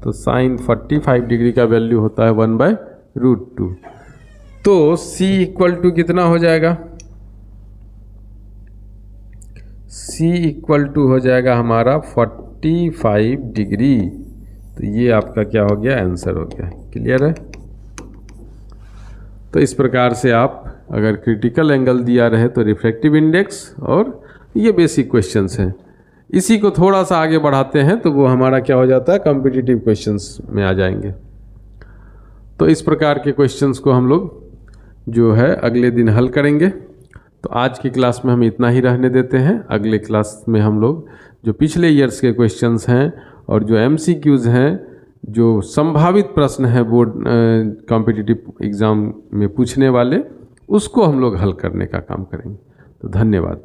तो साइन 45 डिग्री का वैल्यू होता है 1/√2। तो c इक्वल टू कितना हो जाएगा, c इक्वल टू हो जाएगा हमारा 45 डिग्री। तो ये आपका क्या हो गया, आंसर हो गया। क्लियर है। तो इस प्रकार से आप अगर क्रिटिकल एंगल दिया रहे तो रिफ्रैक्टिव इंडेक्स, और ये बेसिक क्वेश्चंस हैं। इसी को थोड़ा सा आगे बढ़ाते हैं तो वो हमारा क्या हो जाता है, कॉम्पिटिटिव क्वेश्चंस में आ जाएंगे। तो इस प्रकार के क्वेश्चंस को हम लोग जो है अगले दिन हल करेंगे। तो आज की क्लास में हम इतना ही रहने देते हैं। अगले क्लास में हम लोग जो पिछले ईयर्स के क्वेश्चंस हैं और जो MCQs हैं, जो संभावित प्रश्न हैं बोर्ड कॉम्पिटिटिव एग्ज़ाम में पूछने वाले, उसको हम लोग हल करने का काम करेंगे। तो धन्यवाद।